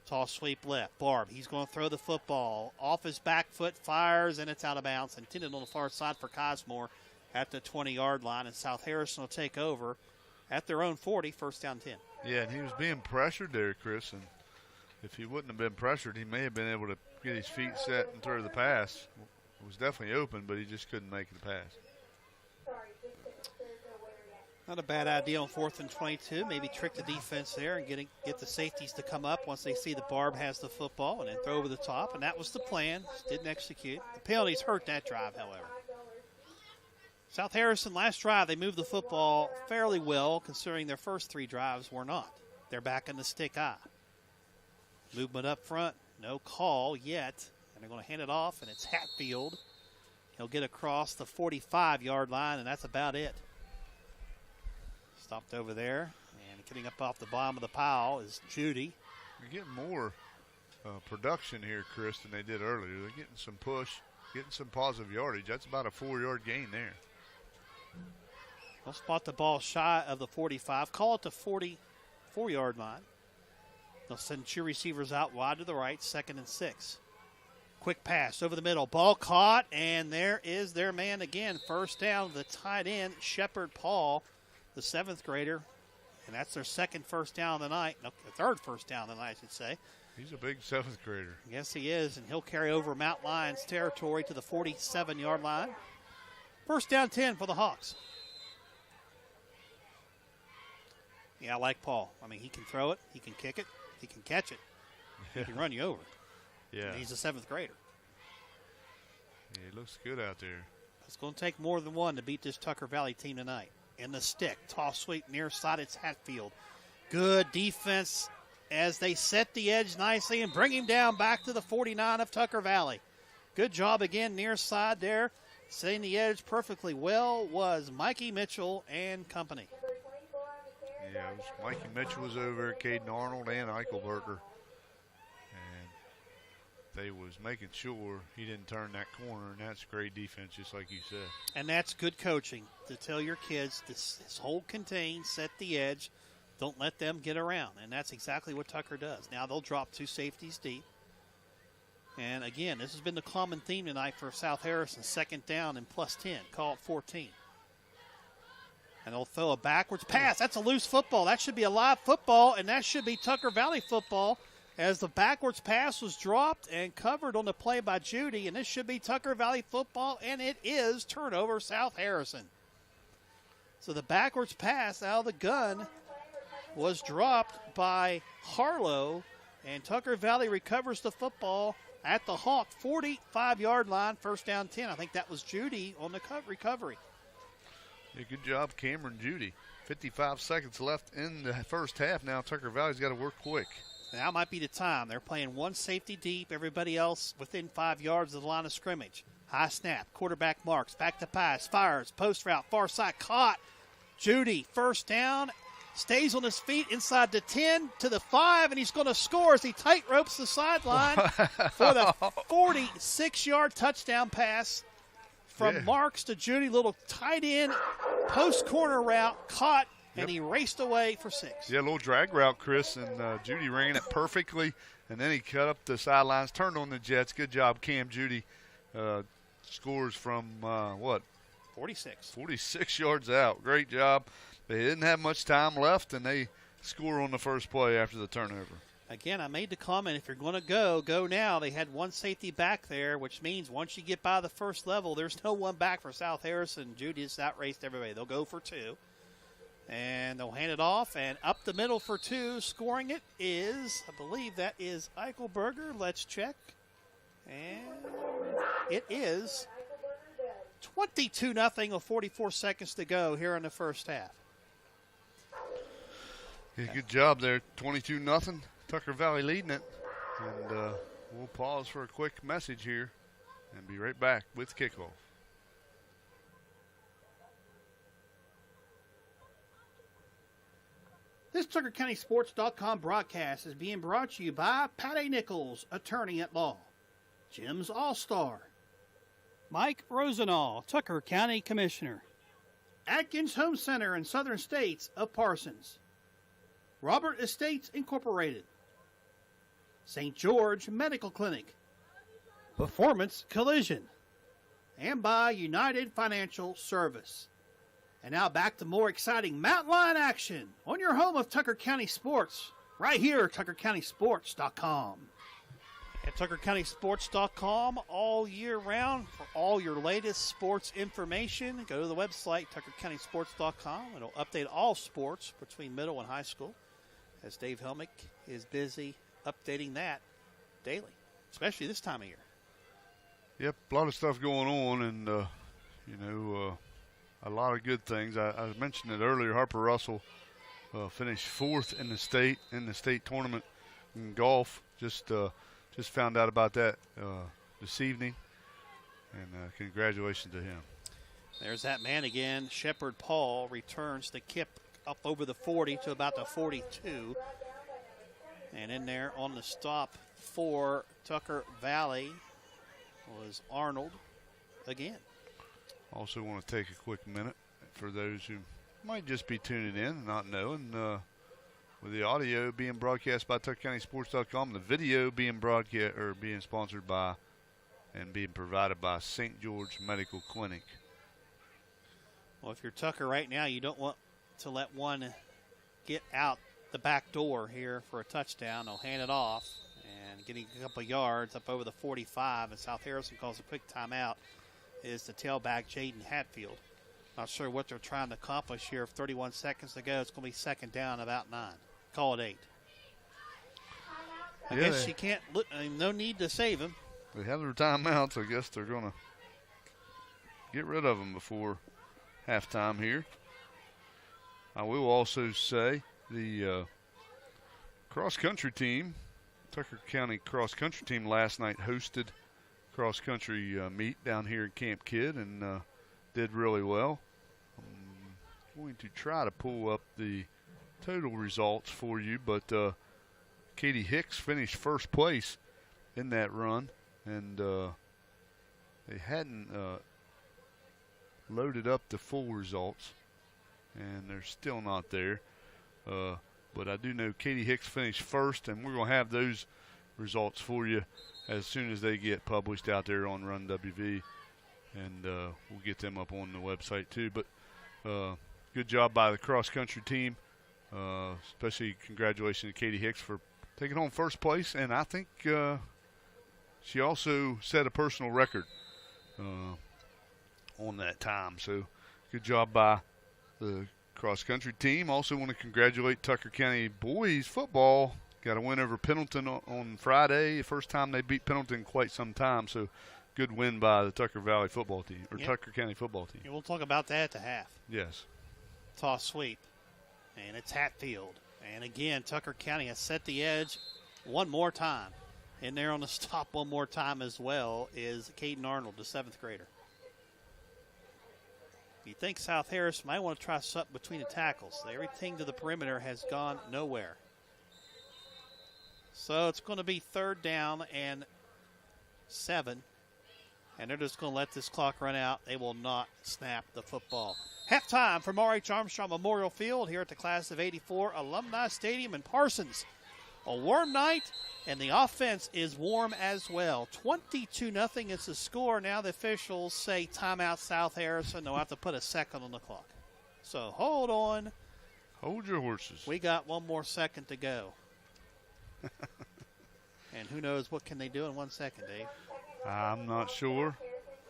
Toss sweep left. Barb, he's going to throw the football. Off his back foot, fires, and it's out of bounds. Intended on the far side for Cosmore at the 20-yard line, and South Harrison will take over at their own 40, 1st down 10. Yeah, and he was being pressured there, Chris, and if he wouldn't have been pressured, he may have been able to get his feet set and throw the pass. It was definitely open, but he just couldn't make the pass. Not a bad idea on 4th and 22. Maybe trick the defense there and get the safeties to come up once they see the Barb has the football and then throw over the top, and that was the plan. Just didn't execute. The penalties hurt that drive, however. South Harrison, last drive, they moved the football fairly well, considering their first 3 drives were not. They're back in the stick eye. Movement up front, no call yet, and they're going to hand it off, and it's Hatfield. He'll get across the 45-yard line, and that's about it. Stopped over there, and getting up off the bottom of the pile is Judy. They're getting more production here, Chris, than they did earlier. They're getting some push, getting some positive yardage. That's about a 4-yard gain there. They'll spot the ball shy of the 45. Call it the 44-yard line. They'll send 2 receivers out wide to the right, 2nd and 6. Quick pass over the middle. Ball caught, and there is their man again. First down, the tight end, Shepard Paul, the 7th grader. And that's their 2nd first down of the night. No, the 3rd first down of the night, I should say. He's a big 7th grader. Yes, he is, and he'll carry over Mount Lions territory to the 47-yard line. First down 10 for the Hawks. Yeah, I like Paul. I mean, he can throw it, he can kick it, he can catch it, he can run you over. Yeah. And he's a 7th grader. Yeah, he looks good out there. It's going to take more than one to beat this Tucker Valley team tonight. In the stick, toss sweep near side, it's Hatfield. Good defense as they set the edge nicely and bring him down back to the 49 of Tucker Valley. Good job again near side there. Setting the edge perfectly well was Mikey Mitchell and company. Yeah, Mikey Mitchell was over, Caden Arnold and Eichelberger. And they was making sure he didn't turn that corner, and that's great defense, just like you said. And that's good coaching to tell your kids this hold contain, set the edge, don't let them get around. And that's exactly what Tucker does. Now they'll drop 2 safeties deep. And again, this has been the common theme tonight for South Harrison. 2nd down and plus 10. Call it 14. And they'll throw a backwards pass. That's a loose football. That should be a live football, and that should be Tucker Valley football as the backwards pass was dropped and covered on the play by Judy. And this should be Tucker Valley football, and it is turnover South Harrison. So the backwards pass out of the gun was dropped by Harlow, and Tucker Valley recovers the football at the Hawk 45-yard line, first down 10. I think that was Judy on the recovery. Yeah, good job, Cameron Judy. 55 seconds left in the first half. Now Tucker Valley's got to work quick. Now might be the time. They're playing one safety deep, everybody else within 5 yards of the line of scrimmage. High snap, quarterback marks, back to pass, fires, post route, far side, caught. Judy, first down, stays on his feet inside the 10 to the 5, and he's going to score as he tight ropes the sideline for the 46-yard touchdown pass from Marks to Judy. Little tight end, post corner route, caught, and he raced away for 6. Yeah, a little drag route, Chris, and Judy ran it perfectly, and then he cut up the sidelines, turned on the Jets. Good job, Cam Judy. Scores from, 46. 46 yards out. Great job. They didn't have much time left, and they score on the first play after the turnover. Again, I made the comment, if you're going to go now. They had one safety back there, which means once you get by the first level, there's no one back for South Harrison. Judy just outraced everybody. They'll go for 2. And they'll hand it off, and up the middle for 2. Scoring it is, I believe that is Eichelberger. Let's check. And it is 22-0 with 44 seconds to go here in the first half. Yeah, good job there. 22-0. Tucker Valley leading it. And we'll pause for a quick message here and be right back with kickoff. This TuckerCountySports.com broadcast is being brought to you by Patty Nichols, attorney at law. Jim's All-Star. Mike Rosenall, Tucker County Commissioner. Atkins Home Center in Southern States of Parsons. Robert Estates Incorporated. St. George Medical Clinic. Performance Collision. And by United Financial Service. And now back to more exciting Mountain Lion action on your home of Tucker County Sports, right here at TuckerCountySports.com. At TuckerCountySports.com all year round for all your latest sports information. Go to the website, TuckerCountySports.com. It'll update all sports between middle and high school, as Dave Helmick is busy updating that daily, especially this time of year. Yep, a lot of stuff going on, and, a lot of good things. I mentioned it earlier. Harper Russell finished 4th in the state tournament in golf. Just found out about that this evening, and congratulations to him. There's that man again. Shepard Paul returns the kip up over the 40 to about the 42. And in there on the stop for Tucker Valley was Arnold again. Also want to take a quick minute for those who might just be tuning in and not knowing. With the audio being broadcast by TuckerCountySports.com, the video being broadcast or being sponsored by and being provided by St. George Medical Clinic. Well, if you're Tucker right now, you don't want to let one get out the back door here for a touchdown. They'll hand it off, and getting a couple yards up over the 45, and South Harrison calls a quick timeout, is the tailback Jaden Hatfield. Not sure what they're trying to accomplish here. 31 seconds to go. It's going to be second down, about 9. Call it 8. I guess you can't look. No need to save him. They have their timeouts. I guess they're going to get rid of them before halftime here. I will also say the cross-country team, Tucker County cross-country team last night hosted cross-country meet down here at Camp Kidd and did really well. I'm going to try to pull up the total results for you, but Katie Hicks finished first place in that run, and they hadn't loaded up the full results, and they're still not there. But I do know Katie Hicks finished first, and we're going to have those results for you as soon as they get published out there on Run WV, and we'll get them up on the website too. But good job by the cross-country team. Especially congratulations to Katie Hicks for taking home first place, and I think she also set a personal record on that time. So good job by the cross-country team. Also want to congratulate Tucker County boys football. Got a win over Pendleton on Friday. First time they beat Pendleton in quite some time. So good win by the Tucker Valley football team, or Tucker County football team. Yeah, we'll talk about that at the half. Yes. Toss sweep. And it's Hatfield. And again, Tucker County has set the edge one more time. In there on the stop one more time as well is Caden Arnold, the 7th grader. You think South Harris might want to try something between the tackles. Everything to the perimeter has gone nowhere. So it's going to be 3rd down and 7. And they're just going to let this clock run out. They will not snap the football. Halftime from R.H. Armstrong Memorial Field here at the Class of 84 Alumni Stadium in Parsons. A warm night, and the offense is warm as well. 22-0 is the score. Now the officials say timeout South Harrison. They'll have to put a second on the clock. So hold on. Hold your horses. We got one more second to go. And who knows what can they do in 1 second, Dave? I'm not sure.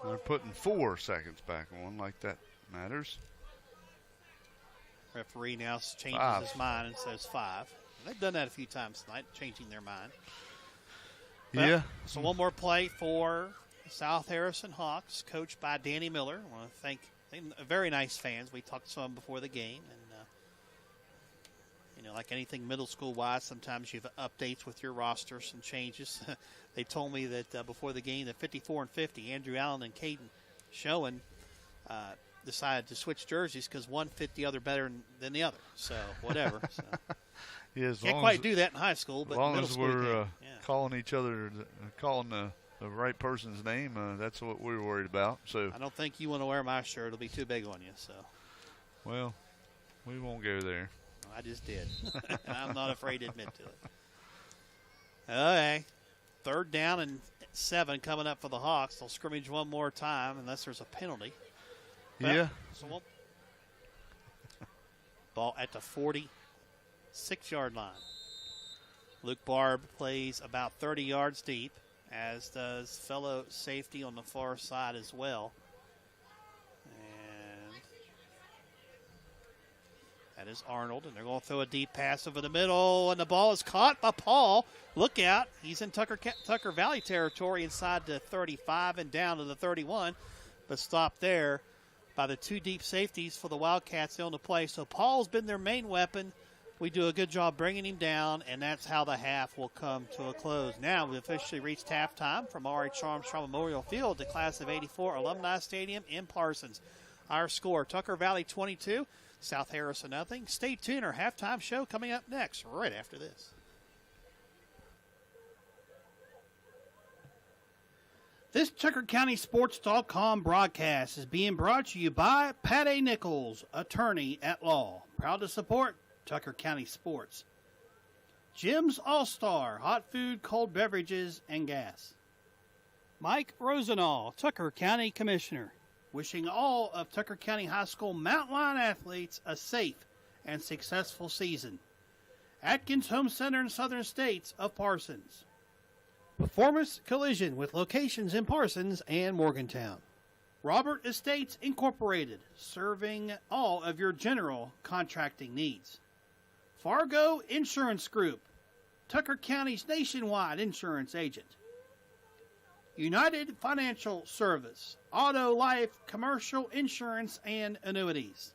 They're putting 4 seconds back on, like that matters. Referee now changes 5. his mind and says 5. They've done that a few times tonight, changing their mind. Well, yeah. So one more play for South Harrison Hawks, coached by Danny Miller. I want to thank them, very nice fans. We talked to them before the game. And, like anything middle school-wise, sometimes you have updates with your roster, some changes. They told me that before the game, that 54 and 50, Andrew Allen and Caden Schoen decided to switch jerseys because one fit the other better than the other. So, whatever. So. Yeah, can't quite do that in high school, but as long middle as school we're calling each other, calling the right person's name, that's what we're worried about. So I don't think you want to wear my shirt; it'll be too big on you. So, well, we won't go there. I just did, and I'm not afraid to admit to it. Okay, 3rd down and 7 coming up for the Hawks. They'll scrimmage one more time unless there's a penalty. Yeah. So ball at the 46-yard line. Luke Barb plays about 30 yards deep, as does fellow safety on the far side as well. And that is Arnold, and they're going to throw a deep pass over the middle, and the ball is caught by Paul. Look out. He's in Tucker Valley territory inside the 35 and down to the 31, but stopped there by the 2 deep safeties for the Wildcats on the play. So Paul's been their main weapon. We do a good job bringing him down, and that's how the half will come to a close. Now we've officially reached halftime from R.H. Armstrong Memorial Field, the Class of 84 Alumni Stadium in Parsons. Our score, Tucker Valley 22, South Harrison nothing. Stay tuned. Our halftime show coming up next, right after this. This TuckerCountySports.com broadcast is being brought to you by Pat A. Nichols, attorney at law. Proud to support Tucker County Sports. Jim's All-Star, hot food, cold beverages, and gas. Mike Rosenall, Tucker County Commissioner, wishing all of Tucker County High School Mountain Lion athletes a safe and successful season. Atkins Home Center in Southern States of Parsons. Performance Collision with locations in Parsons and Morgantown. Robert Estates Incorporated, serving all of your general contracting needs. Fargo Insurance Group, Tucker County's nationwide insurance agent. United Financial Service, auto, life, commercial insurance, and annuities.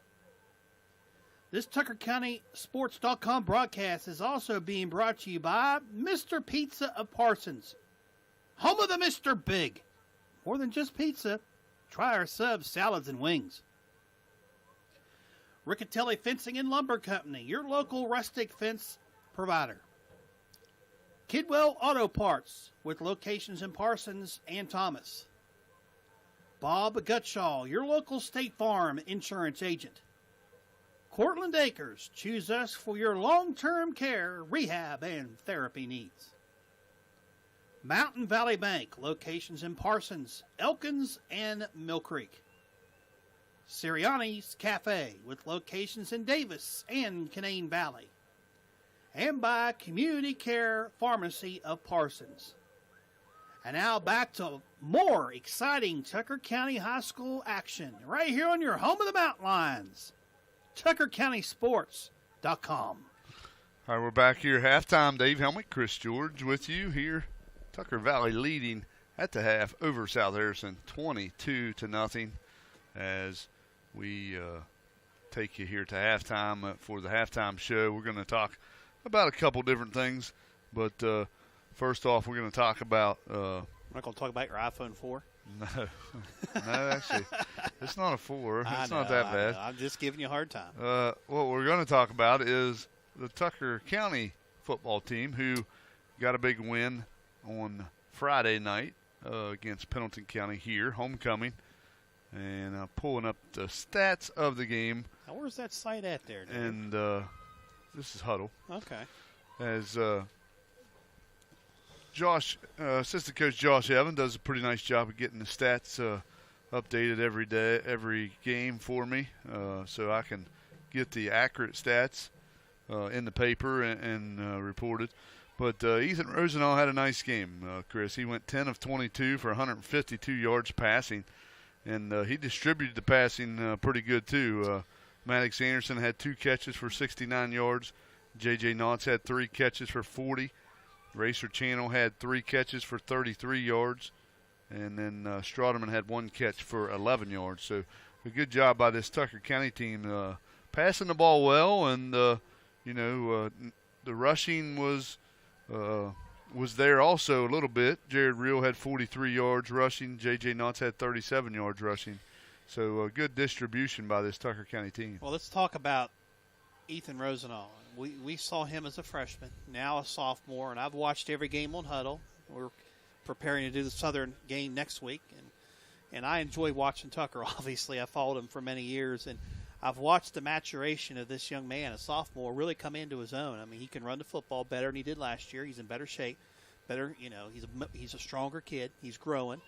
This TuckerCountySports.com broadcast is also being brought to you by Mr. Pizza of Parsons, home of the Mr. Big. More than just pizza, try our subs, salads, and wings. Riccatelli Fencing and Lumber Company, your local rustic fence provider. Kidwell Auto Parts, with locations in Parsons and Thomas. Bob Gutshaw, your local State Farm insurance agent. Cortland Acres, choose us for your long-term care, rehab, and therapy needs. Mountain Valley Bank, locations in Parsons, Elkins, and Mill Creek. Sirianni's Cafe, with locations in Davis and Canaan Valley. And by Community Care Pharmacy of Parsons. And now back to more exciting Tucker County High School action, right here on your home of the Mountain Lions. TuckerCountySports.com. All right, we're back here halftime. Dave Helmick, Chris George with you here. Tucker Valley leading at the half over South Harrison 22-0 as we take you here to halftime for the halftime show. We're going to talk about a couple different things, but first off, we're going to talk about I'm not going to talk about your iPhone 4. No, actually, it's not a 4. It's not that bad. I'm just giving you a hard time. What we're going to talk about is the Tucker County football team, who got a big win on Friday night against Pendleton County here, homecoming. And pulling up the stats of the game. Now, where's that site at there, Dave? And this is Huddle. Okay. As assistant coach Josh Evan does a pretty nice job of getting the stats updated every day, every game for me, so I can get the accurate stats in the paper and reported. But Ethan Rosenau had a nice game, Chris. He went 10 of 22 for 152 yards passing, and he distributed the passing pretty good too. Maddox Anderson had 2 catches for 69 yards. J.J. Knotts had 3 catches for 40. Racer Channel had 3 catches for 33 yards. And then Stroderman had 1 catch for 11 yards. So a good job by this Tucker County team passing the ball well. And, the rushing was there also a little bit. Jared Reel had 43 yards rushing. J.J. Knotts had 37 yards rushing. So good distribution by this Tucker County team. Well, let's talk about Ethan Rosenau. We saw him as a freshman, now a sophomore, and I've watched every game on Huddle. We're preparing to do the Southern game next week, and I enjoy watching Tucker, obviously. I followed him for many years, and I've watched the maturation of this young man, a sophomore, really come into his own. I mean, he can run the football better than he did last year. He's in better shape. He's a stronger kid. He's growing.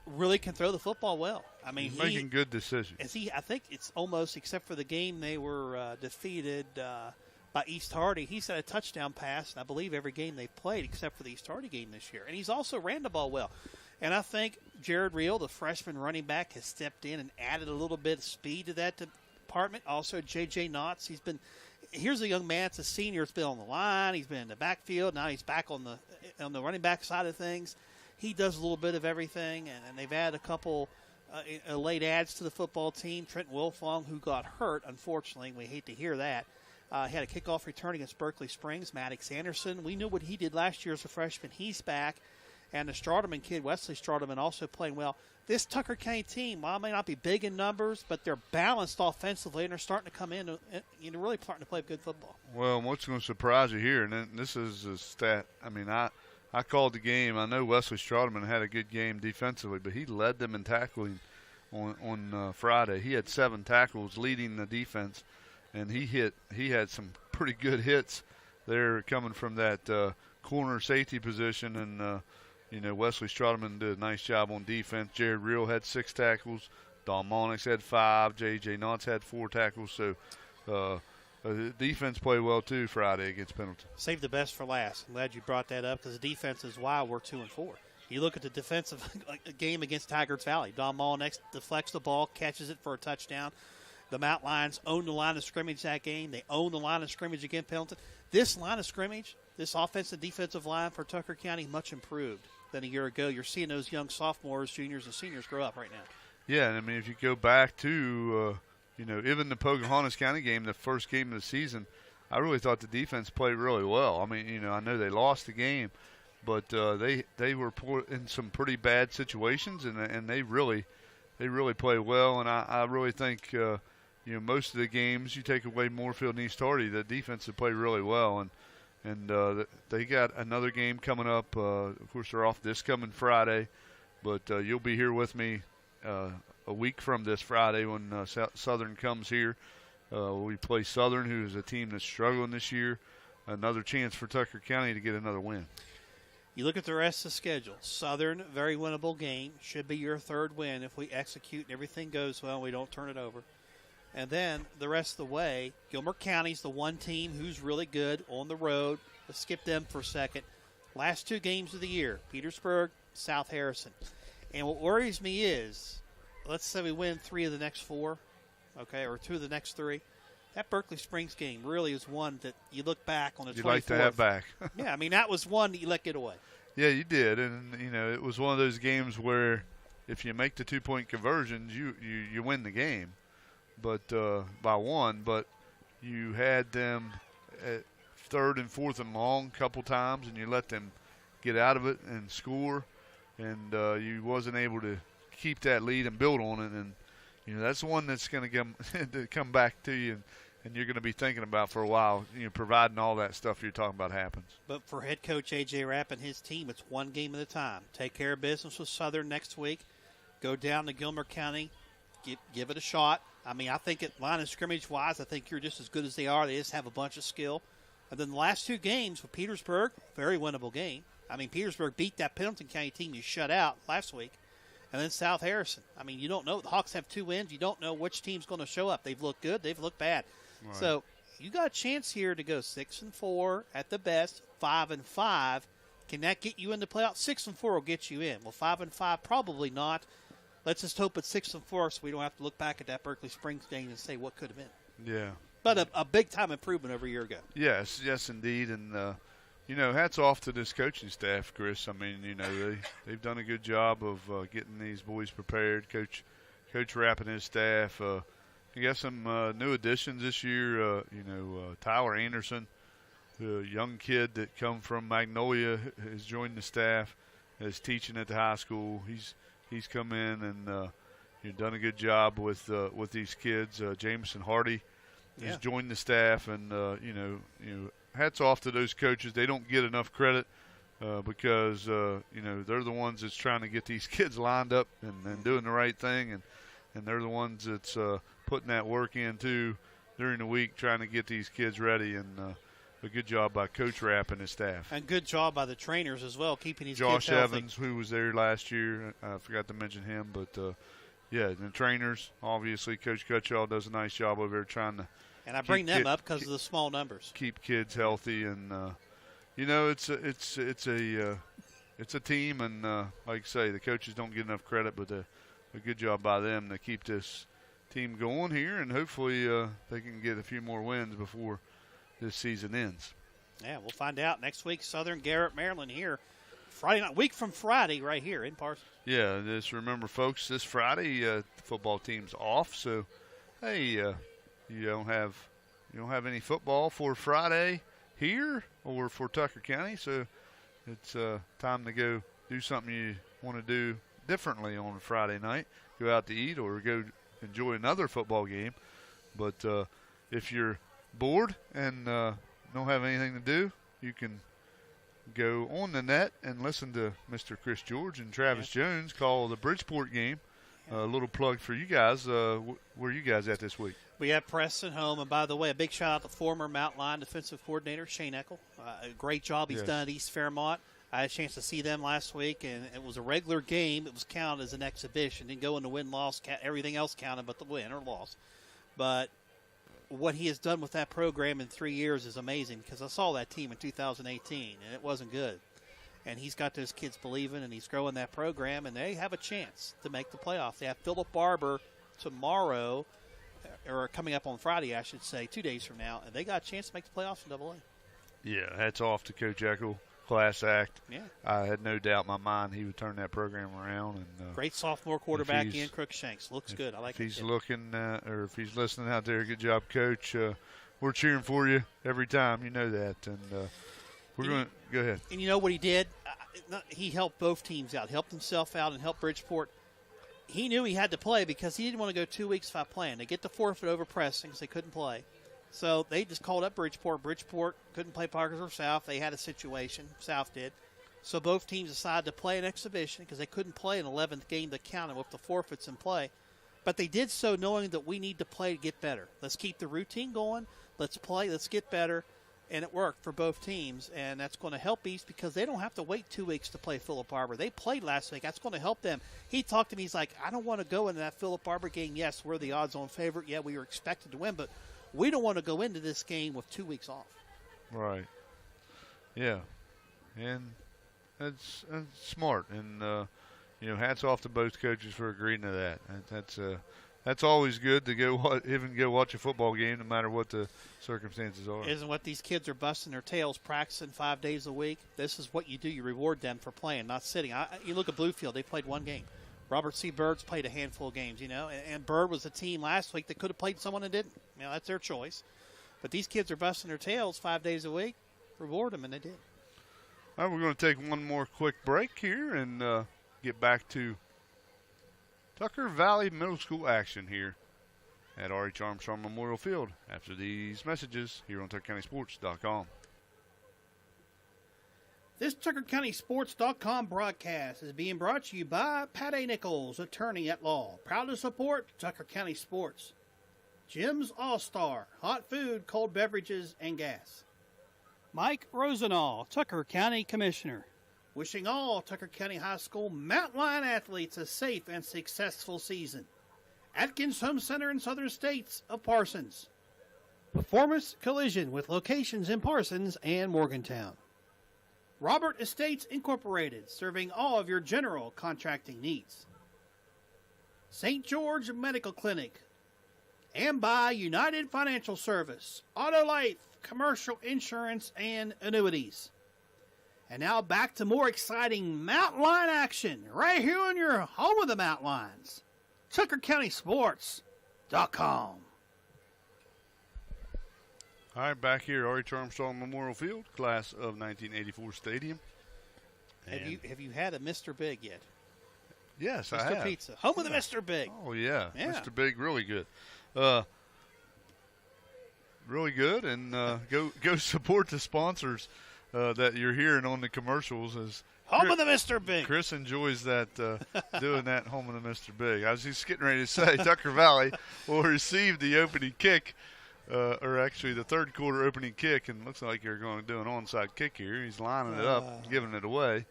Really can throw the football well. I mean, he's making good decisions. I think it's almost, except for the game they were defeated by East Hardy, he's had a touchdown pass, and I believe every game they've played except for the East Hardy game this year. And he's also ran the ball well. And I think Jared Reel, the freshman running back, has stepped in and added a little bit of speed to that department. Also, J.J. Knotts, here's a young man, it's a senior, has been on the line, he's been in the backfield, now he's back on the running back side of things. He does a little bit of everything, and they've added a couple late adds to the football team. Trent Wilfong, who got hurt, unfortunately. We hate to hear that. He had a kickoff return against Berkeley Springs. Maddox Anderson, we knew what he did last year as a freshman. He's back. And the Stroderman kid, Wesley Stroderman, also playing well. This Tucker County team, while it may not be big in numbers, but they're balanced offensively, and they're starting to come in and really starting to play good football. Well, what's going to surprise you here, and then this is a stat. I mean, I called the game. I know Wesley Stroderman had a good game defensively, but he led them in tackling on Friday. He had 7 tackles leading the defense, and he had some pretty good hits there coming from that corner safety position. And Wesley Stroderman did a nice job on defense. Jared Reel had 6 tackles. Don Monix had 5. J.J. Knotts had 4 tackles. So the defense played well, too, Friday against Pendleton. Save the best for last. I'm glad you brought that up because the defense is why we're 2-4. You look at the defensive game against Tigers Valley. Don Mullinex deflects the ball, catches it for a touchdown. The Mount Lions own the line of scrimmage that game. They own the line of scrimmage against Pendleton. This line of scrimmage, this offensive defensive line for Tucker County, much improved than a year ago. You're seeing those young sophomores, juniors, and seniors grow up right now. Yeah, and I mean, if you go back to even the Pocahontas County game, the first game of the season, I really thought the defense played really well. I mean, I know they lost the game, but they were put in some pretty bad situations, and they really played well. And I really think most of the games, you take away Moorfield and East Hardy, the defense have played really well, and they got another game coming up. Of course, they're off this coming Friday, but you'll be here with me a week from this Friday when Southern comes here. We play Southern, who is a team that's struggling this year. Another chance for Tucker County to get another win. You look at the rest of the schedule. Southern, very winnable game. Should be your 3rd win if we execute and everything goes well and we don't turn it over. And then the rest of the way, Gilmer County's the one team who's really good on the road. Let's skip them for a second. Last 2 games of the year, Petersburg, South Harrison. And what worries me is, let's say we win 3 of the next 4, okay, or 2 of the next 3. That Berkeley Springs game really is one that you look back on the 24th. You'd like to have back. Yeah, I mean, that was one that you let get away. Yeah, you did. And, it was one of those games where if you make the 2-point conversions, you win the game, but by one. But you had them at 3rd and 4th and long a couple times, and you let them get out of it and score, and you wasn't able to keep that lead and build on it. And, that's the one that's going to come back to you, and you're going to be thinking about for a while, providing all that stuff you're talking about happens. But for head coach A.J. Rapp and his team, it's one game at a time. Take care of business with Southern next week. Go down to Gilmer County, give it a shot. I mean, I think at line of scrimmage-wise, I think you're just as good as they are. They just have a bunch of skill. And then the last 2 games with Petersburg, very winnable game. I mean, Petersburg beat that Pendleton County team you shut out last week. And then South Harrison. I mean, you don't know. The Hawks have 2 wins. You don't know which team's going to show up. They've looked good. They've looked bad. Right. So you got a chance here to go 6-4 at the best, 5-5. Can that get you in the playoffs? 6-4 will get you in. Well, 5-5 probably not. Let's just hope it's 6-4 so we don't have to look back at that Berkeley Springs game and say what could have been. Yeah. But a big-time improvement over a year ago. Yes, indeed. And, hats off to this coaching staff, Chris. I mean, they've done a good job of getting these boys prepared. Coach Rapp and his staff. You got some new additions this year. Tyler Anderson, the young kid that come from Magnolia, has joined the staff, is teaching at the high school. He's come in and you've done a good job with these kids. Jameson Hardy has joined the staff, and hats off to those coaches. They don't get enough credit because they're the ones that's trying to get these kids lined up and doing the right thing, and they're the ones that's putting that work in too during the week, trying to get these kids ready. And a good job by Coach Rapp and his staff. And good job by the trainers as well, keeping these Josh kids healthy. Evans, who was there last year, I forgot to mention him, but the trainers, obviously, Coach Cutshall does a nice job over there trying to. And I bring them up because of the small numbers. Keep kids healthy, and it's a team, and like I say, the coaches don't get enough credit, but a good job by them to keep this team going here, and hopefully they can get a few more wins before this season ends. Yeah, we'll find out next week. Southern Garrett, Maryland here, Friday night, week from Friday, right here in Parsons. Yeah, just remember, folks, this Friday the football team's off, so hey, you don't have any football for Friday here or for Tucker County, so it's time to go do something you want to do differently on a Friday night. Go out to eat or go enjoy another football game. But if you're bored and don't have anything to do, you can go on the net and listen to Mr. Chris George and Travis Jones call the Bridgeport game. A little plug for you guys. Where are you guys at this week? We have Preston home, and by the way, a big shout out to former Mountain Lion defensive coordinator Shane Eckel. A great job he's done at East Fairmont. I had a chance to see them last week, and it was a regular game. It was counted as an exhibition. Didn't go into win-loss. Everything else counted but the win or loss. But what he has done with that program in 3 years is amazing, because I saw that team in 2018, and it wasn't good. And he's got those kids believing, and he's growing that program, and they have a chance to make the playoffs. They have Philip Barber tomorrow, or coming up on Friday, I should say, 2 days from now, and they got a chance to make the playoffs in AA. Yeah, hats off to Coach Eckel. Class act. Yeah. I had no doubt in my mind he would turn that program around. And great sophomore quarterback, Ian Crookshanks. Looks good. I like it. If he's looking, or if he's listening out there, good job, Coach. We're cheering for you every time. You know that. And we're going to go ahead. And you know what he did? He helped both teams out, helped himself out, and helped Bridgeport. He knew he had to play because he didn't want to go 2 weeks without playing. They get the forfeit over Preston because they couldn't play. So they just called up Bridgeport. Bridgeport couldn't play Parkers or South. They had a situation. South did. So both teams decided to play an exhibition because they couldn't play an 11th game that counted with the forfeits in play. But they did so knowing that we need to play to get better. Let's keep the routine going. Let's play. Let's get better. And it worked for both teams. And that's going to help East because they don't have to wait 2 weeks to play Philip Barber. They played last week. That's going to help them. He talked to me. He's like, I don't want to go into that Philip Barber game. Yes, we're the odds-on favorite. Yeah, we were expected to win. But we don't want to go into this game with 2 weeks off. Right. Yeah. And that's smart. And, hats off to both coaches for agreeing to that. that's always good to even go watch a football game, no matter what the circumstances are. Isn't what these kids are busting their tails practicing 5 days a week? This is what you do. You reward them for playing, not sitting. You look at Bluefield; they played one game. Robert C. Bird's played a handful of games, and Bird was a team last week that could have played someone that didn't. That's their choice. But these kids are busting their tails 5 days a week. Reward them, and they did. All right, we're going to take one more quick break here and get back to Tucker Valley Middle School action here at R.H. Armstrong Memorial Field after these messages here on TuckerCountySports.com. This TuckerCountySports.com broadcast is being brought to you by Pat A. Nichols, attorney at law. Proud to support Tucker County Sports. Jim's All-Star, hot food, cold beverages, and gas. Mike Rosenall, Tucker County Commissioner. Wishing all Tucker County High School mountain lion athletes a safe and successful season. Atkins Home Center in Southern States of Parsons. Performance Collision with locations in Parsons and Morgantown. Robert Estates Incorporated, serving all of your general contracting needs. St. George Medical Clinic. And by United Financial Service, Auto Life, Commercial Insurance, and Annuities. And now back to more exciting mountain lion action right here on your home of the mountain lions. TuckerCountySports.com. All right, back here at R.H. Armstrong Memorial Field, class of 1984 stadium. Have you had a Mr. Big yet? Yes, Mr. I have. Pizza. Home of the Mr. Big. Oh, yeah. Yeah. Mr. Big, really good. Really good, and go support the sponsors that you're hearing on the commercials. As Home of the Mr. Big. Chris enjoys that, doing that Home of the Mr. Big. I was just getting ready to say Tucker Valley will receive the opening kick, or actually the third quarter opening kick, and looks like you're going to do an onside kick here. He's lining it up, giving it away.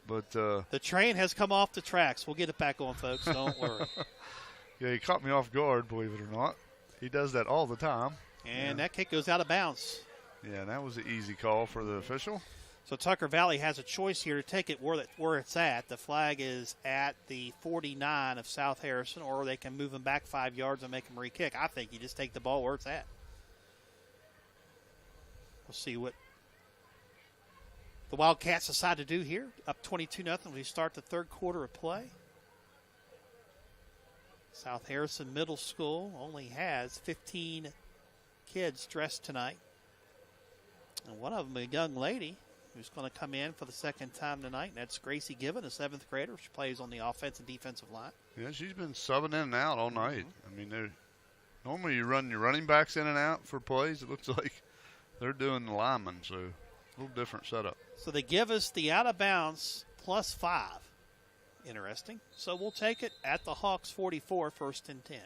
But the train has come off the tracks. We'll get it back on, folks. Don't worry. Yeah, he caught me off guard, believe it or not. He does that all the time. And that kick goes out of bounds. Yeah, that was an easy call for the official. So Tucker Valley has a choice here to take it where it's at. The flag is at the 49 of South Harrison, or they can move him back 5 yards and make him re-kick. I think you just take the ball where it's at. We'll see what the Wildcats decide to do here. Up 22-0. We start the third quarter of play. South Harrison Middle School only has 15 kids dressed tonight. And one of them, a young lady who's going to come in for the second time tonight, and that's Gracie Given, a 7th grader. She plays on the offense and defensive line. Yeah, she's been subbing in and out all night. I mean, normally you run your running backs in and out for plays. It looks like they're doing the linemen, so a little different setup. So they give us the out of bounds +5. Interesting. So we'll take it at the Hawks 44, 1st and 10.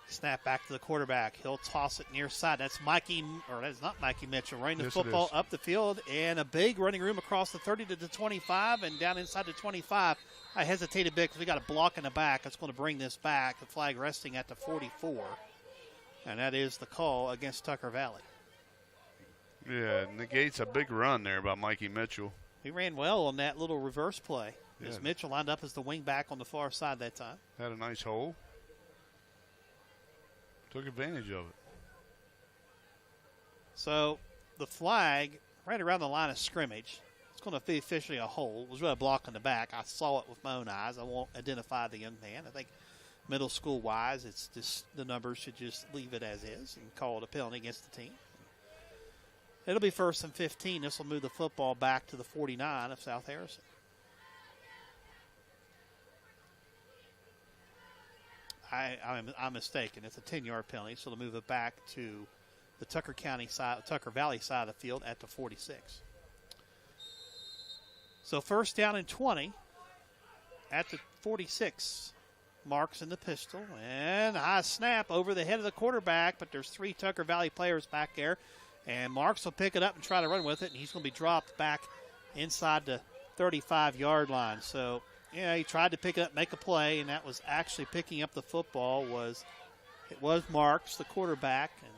Snap back to the quarterback. He'll toss it near side. That's that's not Mikey Mitchell. Running the football up the field, and a big running room across the 30 to the 25 and down inside the 25. I hesitated a bit because we got a block in the back. That's going to bring this back. The flag resting at the 44. And that is the call against Tucker Valley. Yeah, negates a big run there by Mikey Mitchell. He ran well on that little reverse play. Yeah. As Mitchell lined up as the wing back on the far side that time. Had a nice hole. Took advantage of it. So the flag right around the line of scrimmage. It's going to be officially a hole. It was really a block in the back. I saw it with my own eyes. I won't identify the young man. I think middle school wise, it's just the numbers should just leave it as is and call it a penalty against the team. It'll be 1st and 15. This will move the football back to the 49 of South Harrison. I'm mistaken. It's a 10-yard penalty, so they'll move it back to the Tucker Valley side of the field at the 46. So 1st down and 20 at the 46. Marks in the pistol, and high snap over the head of the quarterback, but there's 3 Tucker Valley players back there, and Marks will pick it up and try to run with it, and he's going to be dropped back inside the 35-yard line. So, yeah, he tried to pick it up, make a play, and that was actually picking up the football was Marks, the quarterback, and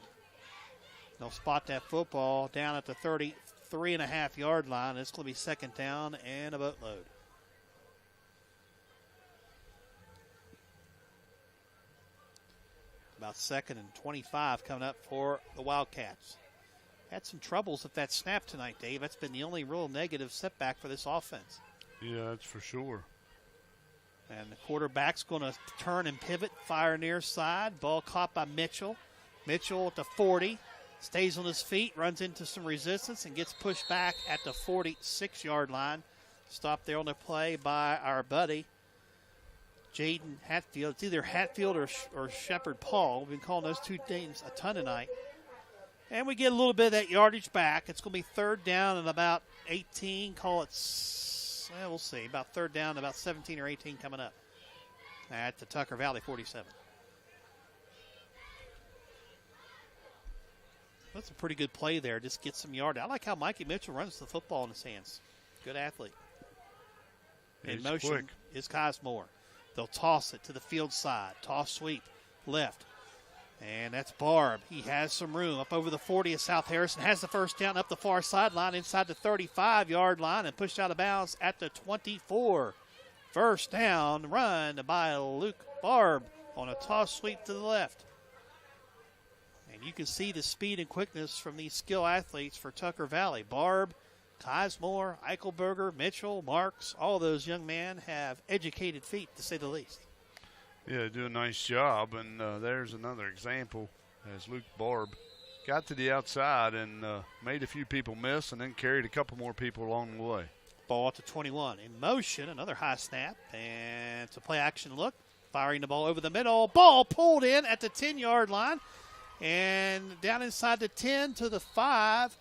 they'll spot that football down at the 33.5-yard line. It's going to be 2nd down and a boatload. About 2nd and 25 coming up for the Wildcats. Had some troubles with that snap tonight, Dave. That's been the only real negative setback for this offense. Yeah, that's for sure. And the quarterback's going to turn and pivot, fire near side. Ball caught by Mitchell. Mitchell at the 40, stays on his feet, runs into some resistance, and gets pushed back at the 46-yard line. Stopped there on the play by our buddy, Jaden Hatfield. It's either Hatfield or Shepherd Paul. We've been calling those two names a ton tonight. And we get a little bit of that yardage back. It's going to be 3rd down and about 18. Call it, we'll see, about 3rd down, about 17 or 18 coming up at the Tucker Valley 47. That's a pretty good play there. Just get some yardage. I like how Mikey Mitchell runs the football in his hands. Good athlete. In motion quick is Cosmore. They'll toss it to the field side. Toss sweep left. And that's Barb. He has some room up over the 40 of South Harrison. Has the first down up the far sideline inside the 35-yard line and pushed out of bounds at the 24. First down run by Luke Barb on a toss sweep to the left. And you can see the speed and quickness from these skill athletes for Tucker Valley. Barb, Cosmore, Eichelberger, Mitchell, Marks, all those young men have educated feet, to say the least. Yeah, do a nice job, and there's another example as Luke Barb got to the outside and made a few people miss and then carried a couple more people along the way. Ball to 21. In motion, another high snap, and it's a play action look. Firing the ball over the middle. Ball pulled in at the 10-yard line, and down inside the 10 to the 5.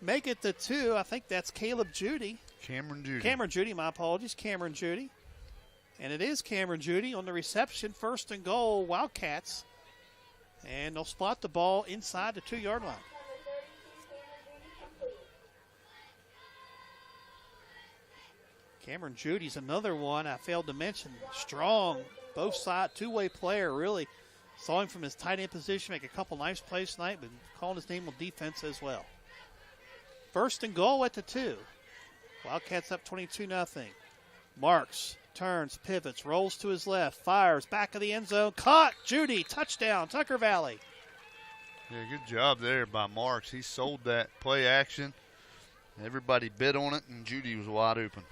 Make it the 2. I think that's Cameron Judy, my apologies. Cameron Judy. And it is Cameron Judy on the reception. 1st and goal, Wildcats. And they'll spot the ball inside the 2-yard line. Cameron Judy's another one I failed to mention. Strong, both side, two-way player, really. Saw him from his tight end position, make a couple nice plays tonight, but calling his name on defense as well. 1st and goal at the 2. Wildcats up 22-0. Marks turns, pivots, rolls to his left, fires, back of the end zone, caught, Judy, touchdown, Tucker Valley. Yeah, good job there by Marks. He sold that play action. Everybody bid on it, and Judy was wide open.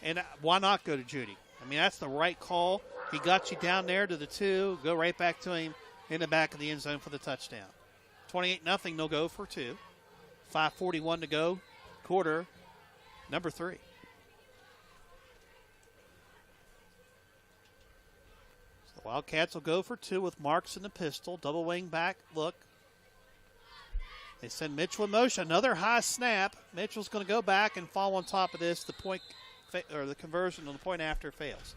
And why not go to Judy? I mean, that's the right call. He got you down there to the 2, go right back to him in the back of the end zone for the touchdown. 28-0, they'll go for 2. 5:41 to go, quarter number 3. So the Wildcats will go for 2 with Marks in the pistol. Double wing back look. They send Mitchell in motion. Another high snap. Mitchell's going to go back and fall on top of this. The point or the conversion on the point after fails.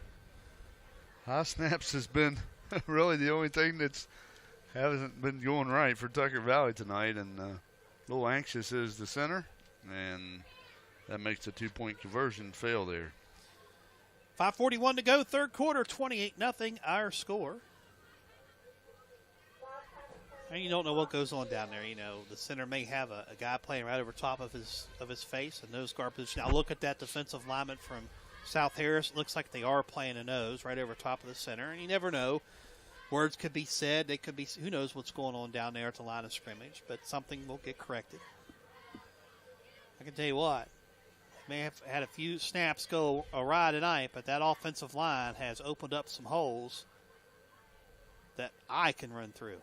High snaps has been really the only thing that's hasn't been going right for Tucker Valley tonight, and a little anxious is the center, and that makes the 2-point conversion fail there. 5:41 to go, 3rd quarter, 28-0 our score. And you don't know what goes on down there. You know, the center may have a guy playing right over top of his face, a nose guard position. Now look at that defensive lineman from South Harris. It looks like they are playing a nose right over top of the center, and you never know. Words could be said. They could be. Who knows what's going on down there at the line of scrimmage? But something will get corrected. I can tell you what. May have had a few snaps go awry tonight, but that offensive line has opened up some holes that I can run through.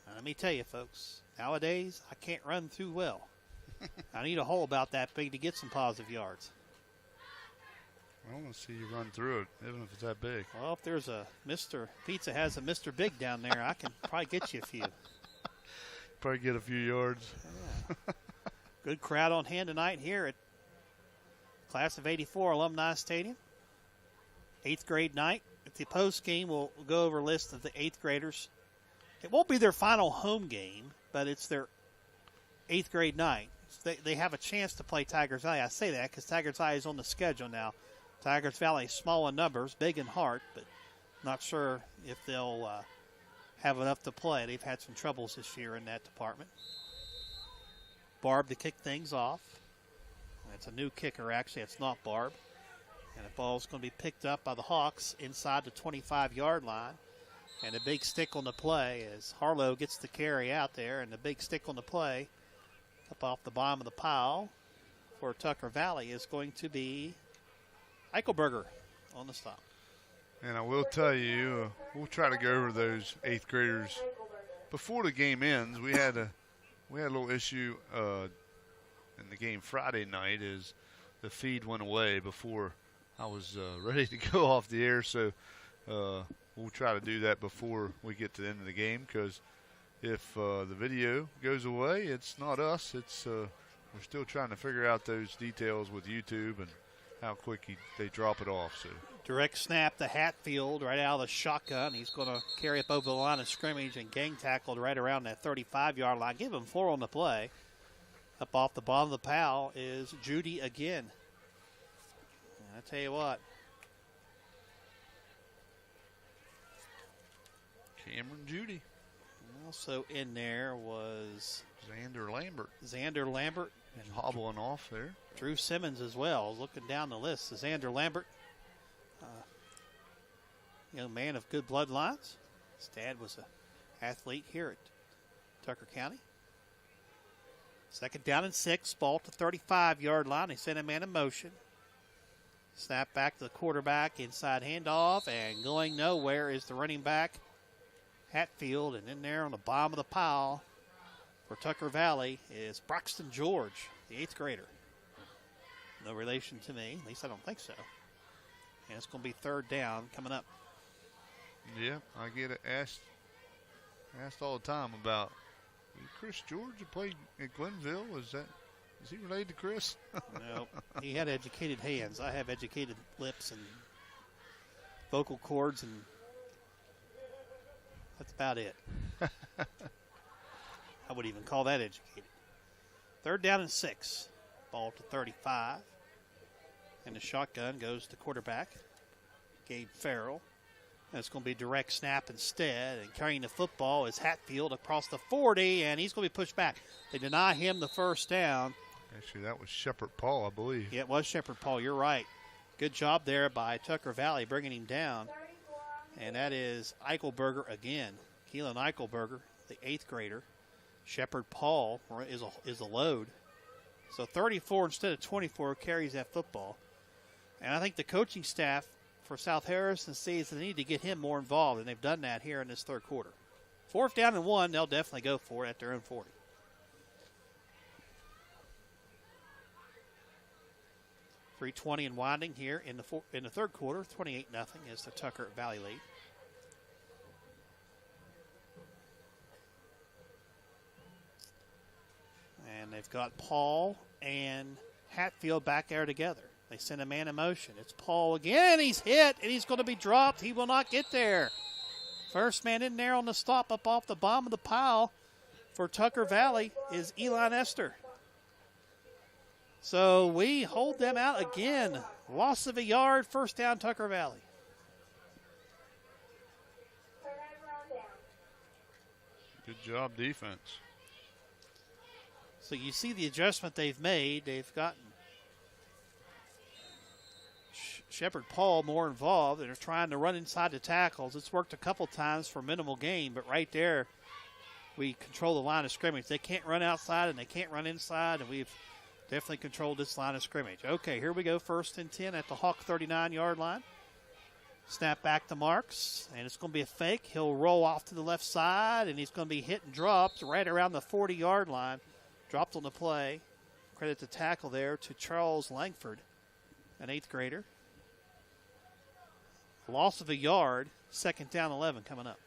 And let me tell you, folks, nowadays I can't run through well. I need a hole about that big to get some positive yards. I want to see you run through it, even if it's that big. Well, if there's a Mr. Pizza has a Mr. Big down there, I can probably get you a few. Probably get a few yards. Yeah. Good crowd on hand tonight here at Class of 84 Alumni Stadium. 8th grade night. At the post game, we'll go over a list of the 8th graders. It won't be their final home game, but it's their 8th grade night. They have a chance to play Tigers Valley. I say that because Tigers Valley is on the schedule now. Tigers Valley small in numbers, big in heart, but not sure if they'll have enough to play. They've had some troubles this year in that department. Barb to kick things off. It's a new kicker, actually. It's not Barb. And the ball's going to be picked up by the Hawks inside the 25-yard line. And a big stick on the play as Harlow gets the carry out there, and the big stick on the play up off the bottom of the pile for Tucker Valley is going to be Eichelberger on the stop. And I will tell you, we'll try to go over those 8th graders before the game ends. We had a little issue in the game Friday night as the feed went away before I was ready to go off the air. So we'll try to do that before we get to the end of the game, because if the video goes away, it's not us. It's we're still trying to figure out those details with YouTube and how quick they drop it off. So direct snap to Hatfield right out of the shotgun. He's going to carry up over the line of scrimmage and gang tackled right around that 35-yard line. Give him 4 on the play. Up off the bottom of the pile is Judy again. And I tell you what, Cameron Judy. Also in there was Xander Lambert. And hobbling off there. Drew Simmons as well, looking down the list. Xander Lambert, young man of good bloodlines. His dad was an athlete here at Tucker County. 2nd down and 6, ball to 35-yard line. They send a man in motion. Snap back to the quarterback, inside handoff, and going nowhere is the running back, Hatfield. And in there on the bottom of the pile for Tucker Valley is Broxton George, the 8th grader. No relation to me, at least I don't think so. And it's going to be 3rd down coming up. Yeah, I get it asked all the time about Chris George who played at Glenville. Is he related to Chris? No, he had educated hands. I have educated lips and vocal cords, and that's about it. I would even call that educated. 3rd down and 6. Ball to 35. And the shotgun goes to quarterback, Gabe Farrell. And it's going to be direct snap instead. And carrying the football is Hatfield across the 40, and he's going to be pushed back. They deny him the 1st down. Actually, that was Shepard Paul, I believe. Yeah, it was Shepard Paul. You're right. Good job there by Tucker Valley bringing him down. And that is Eichelberger again. Keelan Eichelberger, the 8th grader. Shepard Paul is a load. So 34 instead of 24 carries that football. And I think the coaching staff for South Harrison sees they need to get him more involved, and they've done that here in this 3rd quarter. 4th down and 1, they'll definitely go for it at their own 40. .320 and winding here in the 3rd quarter. 28-0 is the Tucker Valley lead. And they've got Paul and Hatfield back there together. They send a man in motion. It's Paul again. He's hit, and he's going to be dropped. He will not get there. First man in there on the stop up off the bottom of the pile for Tucker Valley is Eli Nestor. So we hold them out again. Loss of a yard, 1st down Tucker Valley. Good job defense. So you see the adjustment they've made. They've gotten Shepard Paul more involved, and they're trying to run inside the tackles. It's worked a couple times for minimal gain, but right there we control the line of scrimmage. They can't run outside and they can't run inside, and we've definitely controlled this line of scrimmage. Okay, here we go, 1st and 10 at the Hawk 39-yard line. Snap back to Marks, and it's going to be a fake. He'll roll off to the left side, and he's going to be hit and dropped right around the 40-yard line. Dropped on the play. Credit the tackle there to Charles Langford, an 8th grader. Loss of a yard, 2nd down 11 coming up.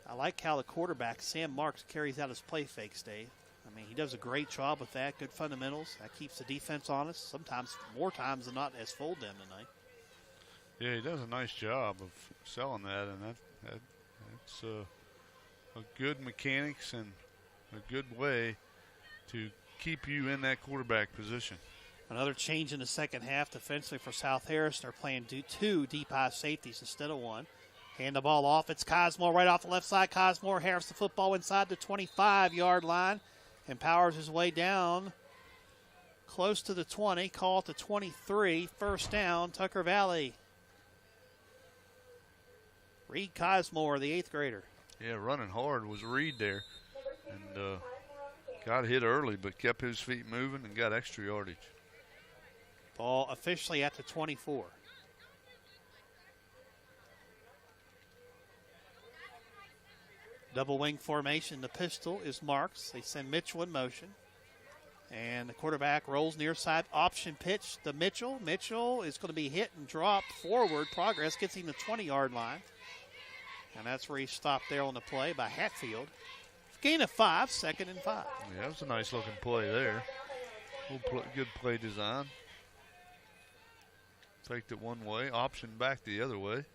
I like how the quarterback, Sam Marks, carries out his play fakes, Dave. I mean, he does a great job with that. Good fundamentals. That keeps the defense honest. Sometimes, more times than not, has fooled them tonight. Yeah, he does a nice job of selling that, and that's a good mechanics and a good way to keep you in that quarterback position. Another change in the second half defensively for South Harris. They're playing 2 deep high safeties instead of 1. Hand the ball off. It's Cosmore right off the left side. Cosmore Harris the football inside the 25-yard line and powers his way down close to the 20. Call it the 23. 1st down, Tucker Valley. Reed Cosmore, the 8th grader. Yeah, running hard was Reed there. And got hit early, but kept his feet moving and got extra yardage. Ball officially at the 24. Double wing formation. The pistol is Marks. They send Mitchell in motion. And the quarterback rolls near side option pitch to Mitchell. Mitchell is going to be hit and dropped forward. Progress gets him the 20-yard line. And that's where he stopped there on the play by Hatfield. Gain of 5, 2nd and 5. Yeah, that was a nice looking play there. Good play design. Faked it one way, option back the other way.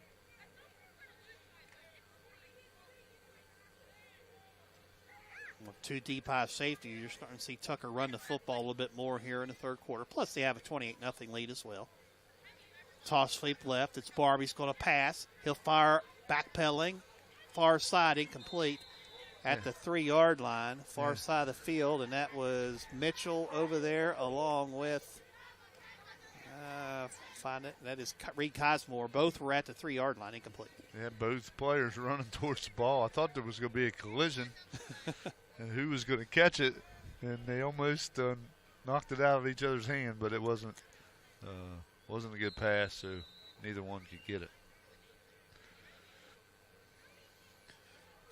With 2 deep high safety, you're starting to see Tucker run the football a little bit more here in the third quarter. Plus, they have a 28-0 lead as well. Toss sweep left. It's Barbie's going to pass. He'll fire backpedaling. Far side, incomplete at the 3-yard line, far side of the field. And that was Mitchell over there along with, find it, that is Reed Cosmore. Both were at the 3-yard line, incomplete. Yeah, both players running towards the ball. I thought there was going to be a collision. And who was going to catch it, and they almost knocked it out of each other's hand, but it wasn't a good pass, so neither one could get it.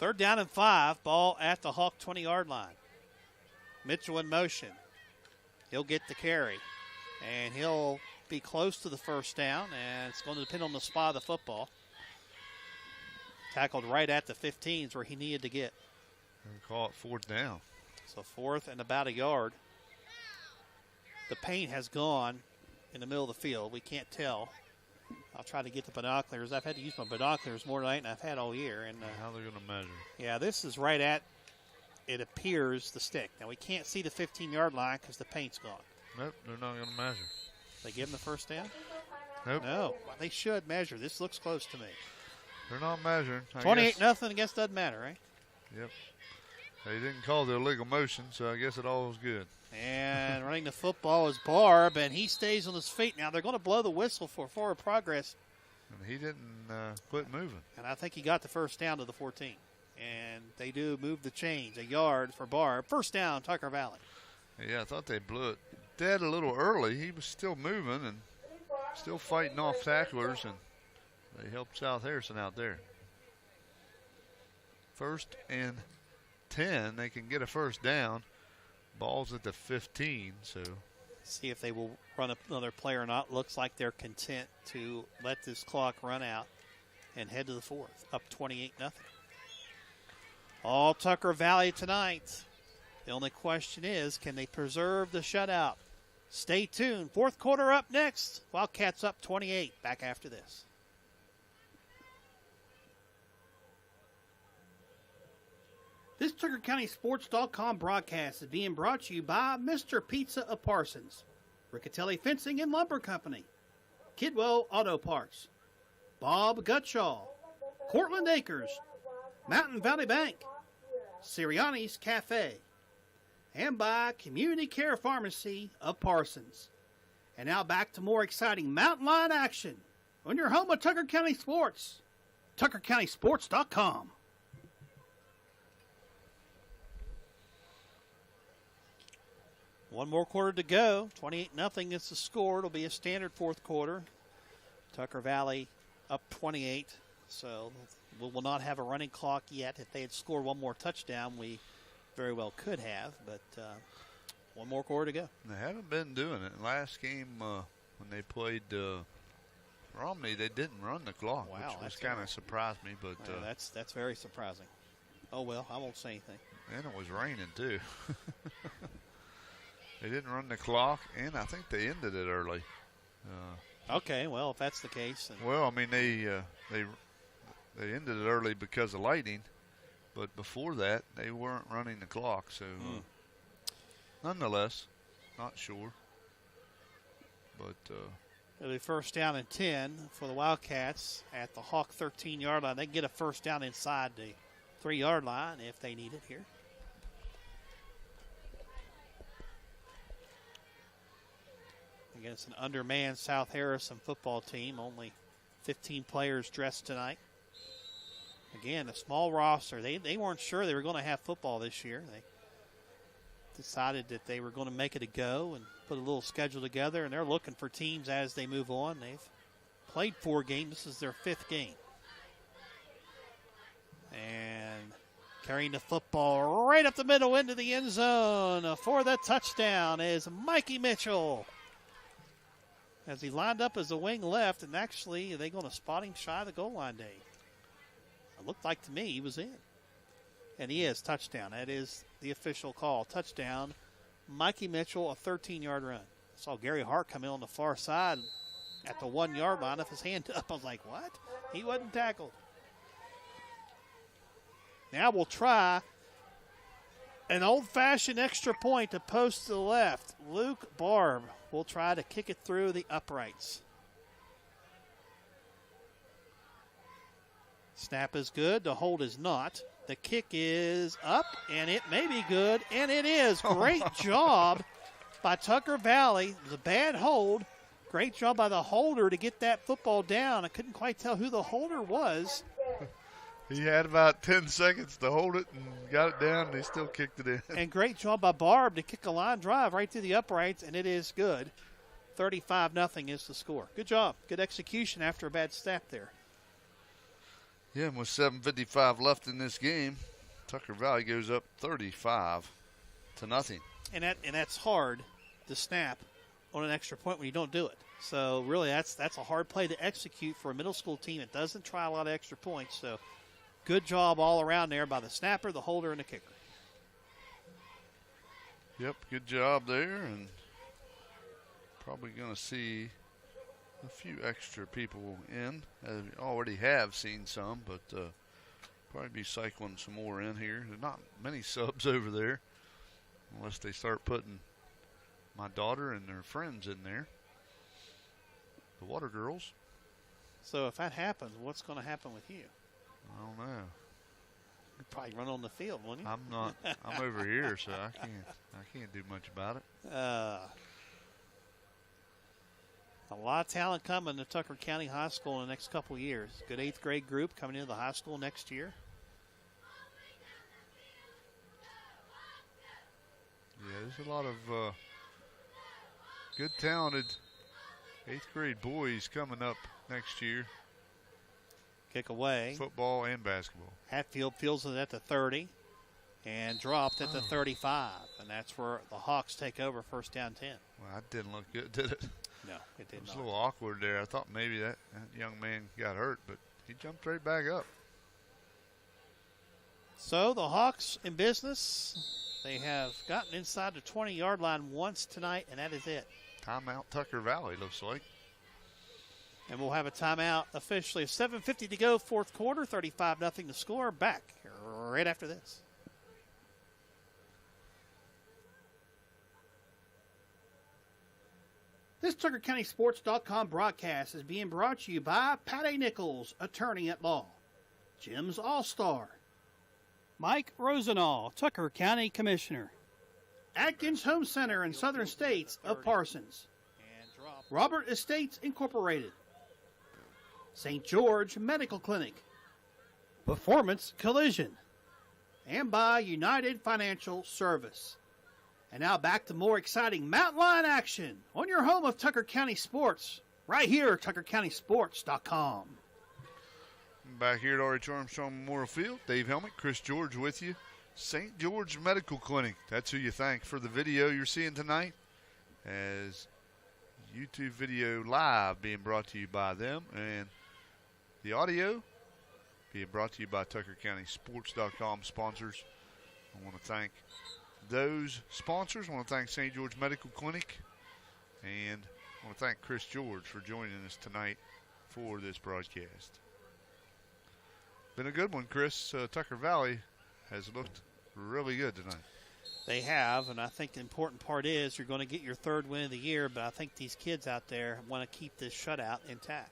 3rd down and 5, ball at the Hawk 20-yard line. Mitchell in motion. He'll get the carry, and he'll be close to the first down, and it's going to depend on the spot of the football. Tackled right at the 15s where he needed to get. And call it 4th down. So 4th and about a yard. The paint has gone in the middle of the field. We can't tell. I'll try to get the binoculars. I've had to use my binoculars more tonight than I've had all year. And how they're going to measure? Yeah, this is right at, it appears, the stick. Now, we can't see the 15-yard line because the paint's gone. Nope, they're not going to measure. They give him the first down? Nope. No, well, they should measure. This looks close to me. They're not measuring. 28-0, I guess doesn't matter, right? Yep. They didn't call the illegal motion, so I guess it all was good. And running the football is Barb, and he stays on his feet. Now they're going to blow the whistle for forward progress. And he didn't quit moving. And I think he got the first down to the 14. And they do move the chains, a yard for Barb. First down, Tucker Valley. Yeah, I thought they blew it dead a little early. He was still moving and still fighting off tacklers, and they helped South Harrison out there. 1st and 10. They can get a first down. Ball's at the 15, so. See if they will run another play or not. Looks like they're content to let this clock run out and head to the 4th, up 28-0. All Tucker Valley tonight. The only question is, can they preserve the shutout? Stay tuned. 4th quarter up next. Wildcats up 28. Back after this. This TuckerCountySports.com broadcast is being brought to you by Mr. Pizza of Parsons, Riccatelli Fencing and Lumber Company, Kidwell Auto Parts, Bob Gutshaw, Cortland Acres, Mountain Valley Bank, Sirianni's Cafe, and by Community Care Pharmacy of Parsons. And now back to more exciting Mountain Lion action on your home of Tucker County Sports, TuckerCountySports.com. One more quarter to go. 28-0 is the score. It'll be a standard 4th quarter. Tucker Valley up 28. So we will not have a running clock yet. If they had scored one more touchdown, we very well could have. But one more quarter to go. They haven't been doing it. Last game when they played Romney, they didn't run the clock, which was kind of surprised me. But that's very surprising. Oh, well, I won't say anything. And it was raining, too. They didn't run the clock, and I think they ended it early. Okay, well, if that's the case. Then. Well, I mean, they ended it early because of lightning, but before that, they weren't running the clock. So, nonetheless, not sure. But it'll be first down and 10 for the Wildcats at the Hawk 13-yard line. They can get a first down inside the 3-yard line if they need it here. Against an undermanned South Harrison football team. Only 15 players dressed tonight. Again, a small roster. They weren't sure they were going to have football this year. They decided that they were going to make it a go and put a little schedule together, and they're looking for teams as they move on. They've played 4 games. This is their 5th game. And carrying the football right up the middle into the end zone for the touchdown is Mikey Mitchell. As he lined up as a wing left, and actually are they going to spot him shy of the goal line, Dave? It looked like to me he was in. And he is. Touchdown. That is the official call. Touchdown. Mikey Mitchell, a 13-yard run. I saw Gary Hart come in on the far side at the 1-yard line with his hand up. I was like, what? He wasn't tackled. Now we'll try an old-fashioned extra point to post to the left. Luke Barb will try to kick it through the uprights. Snap is good. The hold is not. The kick is up, and it may be good, and it is. Great job by Tucker Valley. It was a bad hold. Great job by the holder to get that football down. I couldn't quite tell who the holder was. He had about 10 seconds to hold it and got it down, and he still kicked it in. And great job by Barb to kick a line drive right through the uprights, and it is good. 35-0 is the score. Good job. Good execution after a bad snap there. Yeah, and with 7:55 left in this game, Tucker Valley goes up 35-0. And that's hard to snap on an extra point when you don't do it. So really, that's a hard play to execute for a middle school team that doesn't try a lot of extra points. So good job all around there by the snapper, the holder, and the kicker. Yep, good job there, and probably going to see a few extra people in. Already have seen some, but probably be cycling some more in here. There's not many subs over there unless they start putting my daughter and their friends in there. The Water Girls. So if that happens, what's going to happen with you? I don't know. You'd probably run on the field, wouldn't you? I'm not. I'm over here, so I can't do much about it. A lot of talent coming to Tucker County High School in the next couple of years. Good 8th grade group coming into the high school next year. Yeah, there's a lot of good, talented 8th grade boys coming up next year. Kick away. Football and basketball. Hatfield fields it at the 30 and dropped at the 35. And that's where the Hawks take over, first down 10. Well, that didn't look good, did it? No, it did not. It was a little awkward there. I thought maybe that young man got hurt, but he jumped right back up. So the Hawks in business. They have gotten inside the 20-yard line once tonight, and that is it. Timeout Tucker Valley, looks like. And we'll have a timeout officially. 7:50 to go, fourth quarter, 35-0 to score. Back right after this. This TuckerCountySports.com broadcast is being brought to you by Pat A. Nichols, attorney at law. Jim's All-Star. Mike Rosenall, Tucker County Commissioner. Atkins Home Center in Southern States of Parsons. Robert Estates Incorporated. St. George Medical Clinic. Performance Collision. And by United Financial Service. And now back to more exciting Mountain Lion action on your home of Tucker County Sports, right here at TuckerCountySports.com. Back here at R.H. Armstrong Memorial Field, Dave Helmick, Chris George with you. St. George Medical Clinic, that's who you thank for the video you're seeing tonight, as YouTube video live being brought to you by them, and the audio being brought to you by TuckerCountySports.com sponsors. I want to thank those sponsors. I want to thank St. George Medical Clinic, and I want to thank Chris George for joining us tonight for this broadcast. Been a good one, Chris. Tucker Valley has looked really good tonight. They have, and I think the important part is you're going to get your third win of the year, but I think these kids out there want to keep this shutout intact.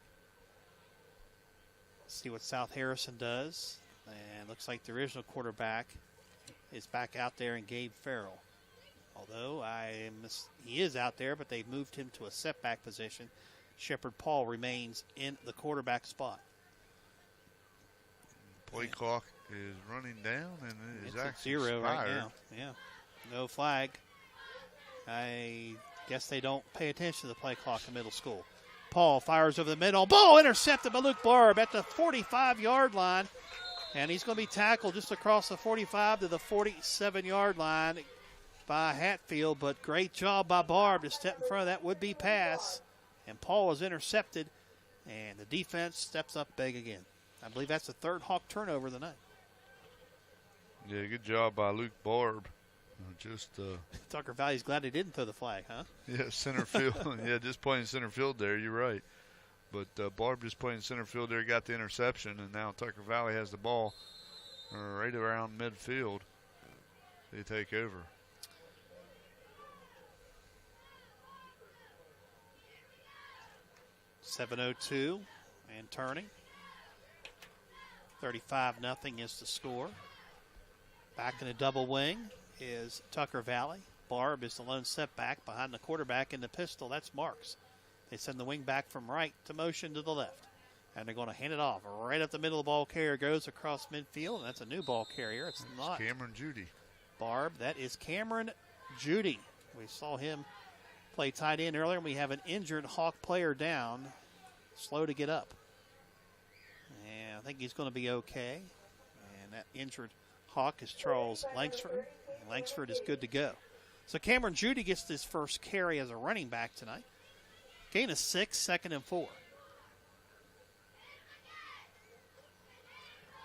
See what South Harrison does, and looks like the original quarterback is back out there in Gabe Farrell. Although he is out there, but they've moved him to a setback position. Shepard Paul remains in the quarterback spot. Play clock is running down, and it is it's actually at 0 right expired. now. Yeah, no flag. I guess they don't pay attention to the play clock in middle school. Paul fires over the middle. Ball intercepted by Luke Barb at the 45-yard line. And he's going to be tackled just across the 45 to the 47-yard line by Hatfield. But great job by Barb to step in front of that would-be pass. And Paul is intercepted. And the defense steps up big again. I believe that's the third Hawk turnover of the night. Yeah, good job by Luke Barb. Tucker Valley's glad he didn't throw the flag, huh? Yeah, center field. Yeah, just playing center field there. You're right. But Barb just playing center field there, got the interception, and now Tucker Valley has the ball right around midfield. They take over. .702 and turning. 35-0 is the score. Back in the double wing is Tucker Valley. Barb is the lone setback behind the quarterback in the pistol. That's Marks. They send the wing back from right to motion to the left. And they're going to hand it off. Right up the middle of the ball carrier goes across midfield, and that's a new ball carrier. It's not Cameron Judy. Barb. That is Cameron Judy. We saw him play tight end earlier, and we have an injured Hawk player down, slow to get up. And I think he's going to be okay. And that injured Hawk is Charles Langsford. Langsford is good to go. So Cameron Judy gets his first carry as a running back tonight. Gain of 6, 2nd and 4.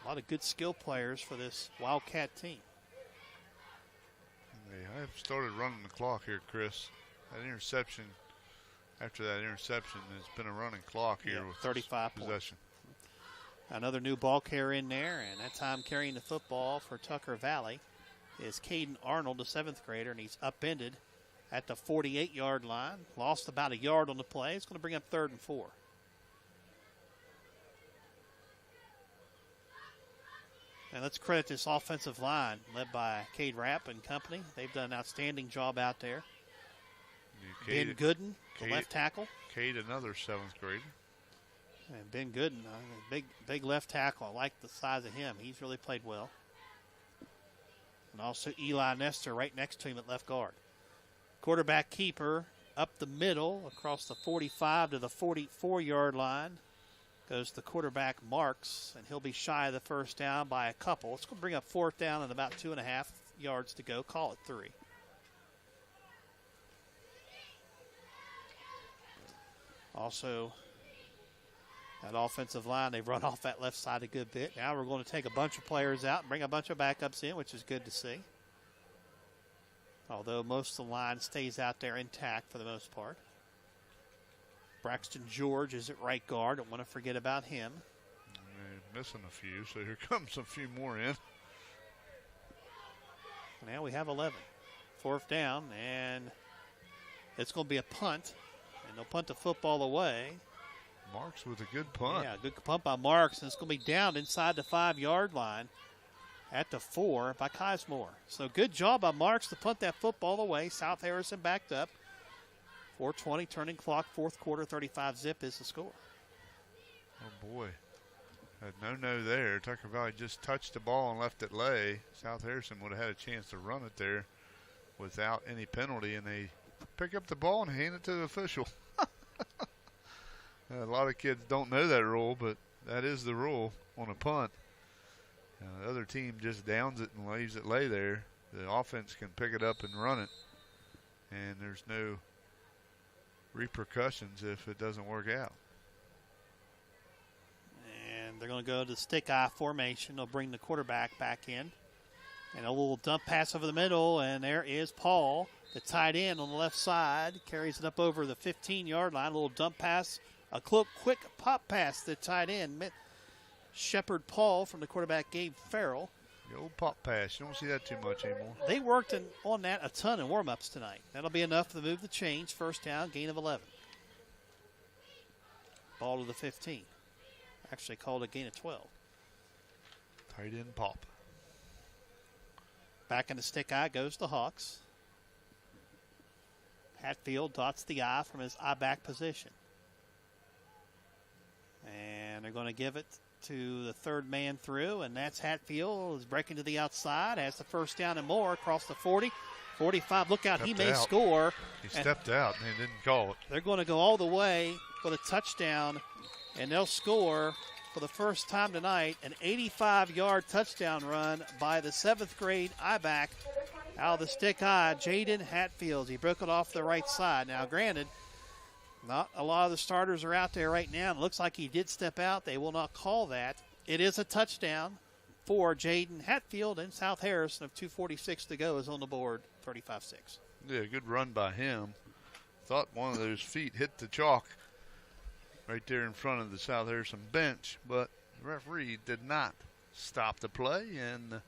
A lot of good skill players for this Wildcat team. Hey, I've started running the clock here, Chris. That interception, after that interception, it's been a running clock here with 35 possession. Another new ball carrier in there, and that time carrying the football for Tucker Valley is Caden Arnold, the 7th grader, and he's upended at the 48-yard line. Lost about a yard on the play. It's going to bring up 3rd and 4. And let's credit this offensive line led by Cade Rapp and company. They've done an outstanding job out there. Ben Gooden, the left tackle. Cade, another 7th grader. And Ben Gooden, big left tackle. I like the size of him. He's really played well. And also Eli Nestor right next to him at left guard. Quarterback keeper up the middle across the 45 to the 44-yard line goes the quarterback Marks, and he'll be shy of the first down by a couple. It's going to bring up 4th down and about 2.5 yards to go. Call it 3. Also, that offensive line, they've run off that left side a good bit. Now we're going to take a bunch of players out and bring a bunch of backups in, which is good to see. Although most of the line stays out there intact for the most part. Braxton George is at right guard. Don't want to forget about him. They're missing a few, so here comes a few more in. Now we have 11. 4th down, and it's going to be a punt. And they'll punt the football away. Marks with a good punt. Yeah, good punt by Marks, and it's going to be down inside the 5-yard line at the 4 by Kismore. So good job by Marks to punt that football away. South Harrison backed up. 4:20 turning clock, 4th quarter, 35-zip is the score. Oh, boy. No there. Tucker Valley just touched the ball and left it lay. South Harrison would have had a chance to run it there without any penalty, and they pick up the ball and hand it to the official. A lot of kids don't know that rule, but that is the rule on a punt. The other team just downs it and leaves it lay there. The offense can pick it up and run it, and there's no repercussions if it doesn't work out. And they're going to go to stick eye formation. They'll bring the quarterback back in. And a little dump pass over the middle, and there is Paul, the tight end on the left side. Carries it up over the 15-yard line. A little dump pass, a quick pop pass to the tight end. Shepard Paul from the quarterback Gabe Farrell. The old pop pass. You don't see that too much anymore. They worked on that a ton in warm-ups tonight. That'll be enough to move the chains. 1st down, gain of 11. Ball to the 15. Actually called a gain of 12. Tight end pop. Back in the stick eye goes the Hawks. Hatfield dots the eye from his eye back position. And they're going to give it to the third man through, and that's Hatfield. Is breaking to the outside, has the first down and more across the 40, 45. Look out, he may score. He stepped out and he didn't call it. They're going to go all the way for the touchdown, and they'll score for the first time tonight an 85-yard touchdown run by the 7th grade I-back out of the stick high, Jaden Hatfield. He broke it off the right side. Now, granted, not a lot of the starters are out there right now. It looks like he did step out. They will not call that. It is a touchdown for Jaden Hatfield, and South Harrison of 2:46 to go is on the board, 35-6. Yeah, good run by him. Thought one of those feet hit the chalk right there in front of the South Harrison bench, but the referee did not stop the play, and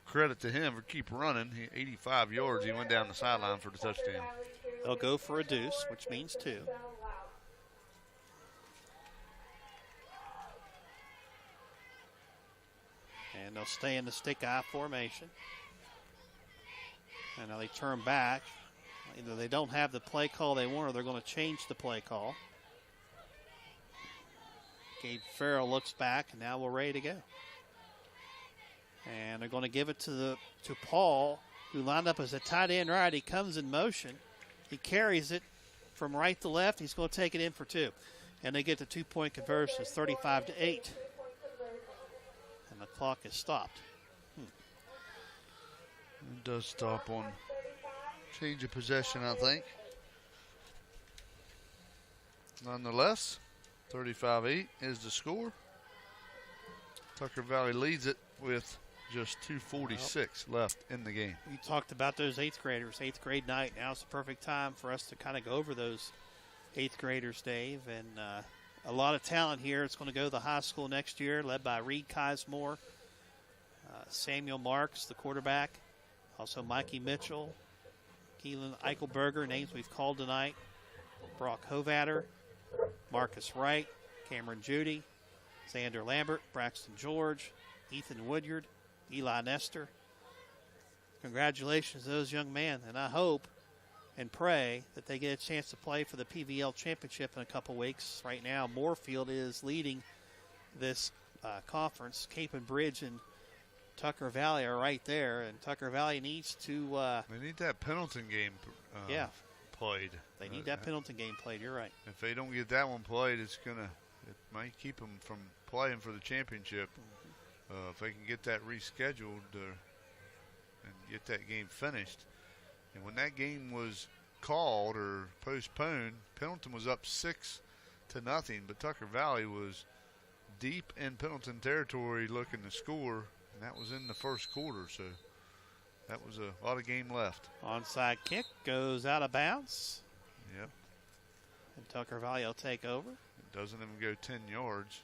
credit to him for keep running. 85 yards, he went down the sideline for the touchdown. They'll go for a deuce, which means 2. And they'll stay in the stick-eye formation. And now they turn back. Either they don't have the play call they want, or they're going to change the play call. Gabe Farrell looks back, and now we're ready to go. And they're going to give it to Paul, who lined up as a tight end right. He comes in motion. He carries it from right to left. He's going to take it in for 2. And they get the 2-point conversion. It's 35-8. And the clock is stopped. It does stop on change of possession, I think. Nonetheless, 35-8 is the score. Tucker Valley leads it with just 2:46 left in the game. You talked about those 8th graders, 8th grade night. Now it's the perfect time for us to kind of go over those 8th graders, Dave. And a lot of talent here. It's going to go to the high school next year, led by Reed Kismore, Samuel Marks, the quarterback, also Mikey Mitchell, Keelan Eichelberger, names we've called tonight, Brock Hovatter, Marcus Wright, Cameron Judy, Xander Lambert, Braxton George, Ethan Woodyard, Eli Nestor. Congratulations to those young men, and I hope and pray that they get a chance to play for the PVL Championship in a couple weeks. Right now, Moorfield is leading this conference. Cape and Bridge and Tucker Valley are right there, and Tucker Valley needs to they need that Pendleton game played. They need that Pendleton game played, you're right. If they don't get that one played, it might keep them from playing for the championship. If they can get that rescheduled and get that game finished. And when that game was called or postponed, Pendleton was up 6-0, but Tucker Valley was deep in Pendleton territory looking to score, and that was in the first quarter, so that was a lot of game left. Onside kick goes out of bounds. Yep. And Tucker Valley will take over. It doesn't even go 10 yards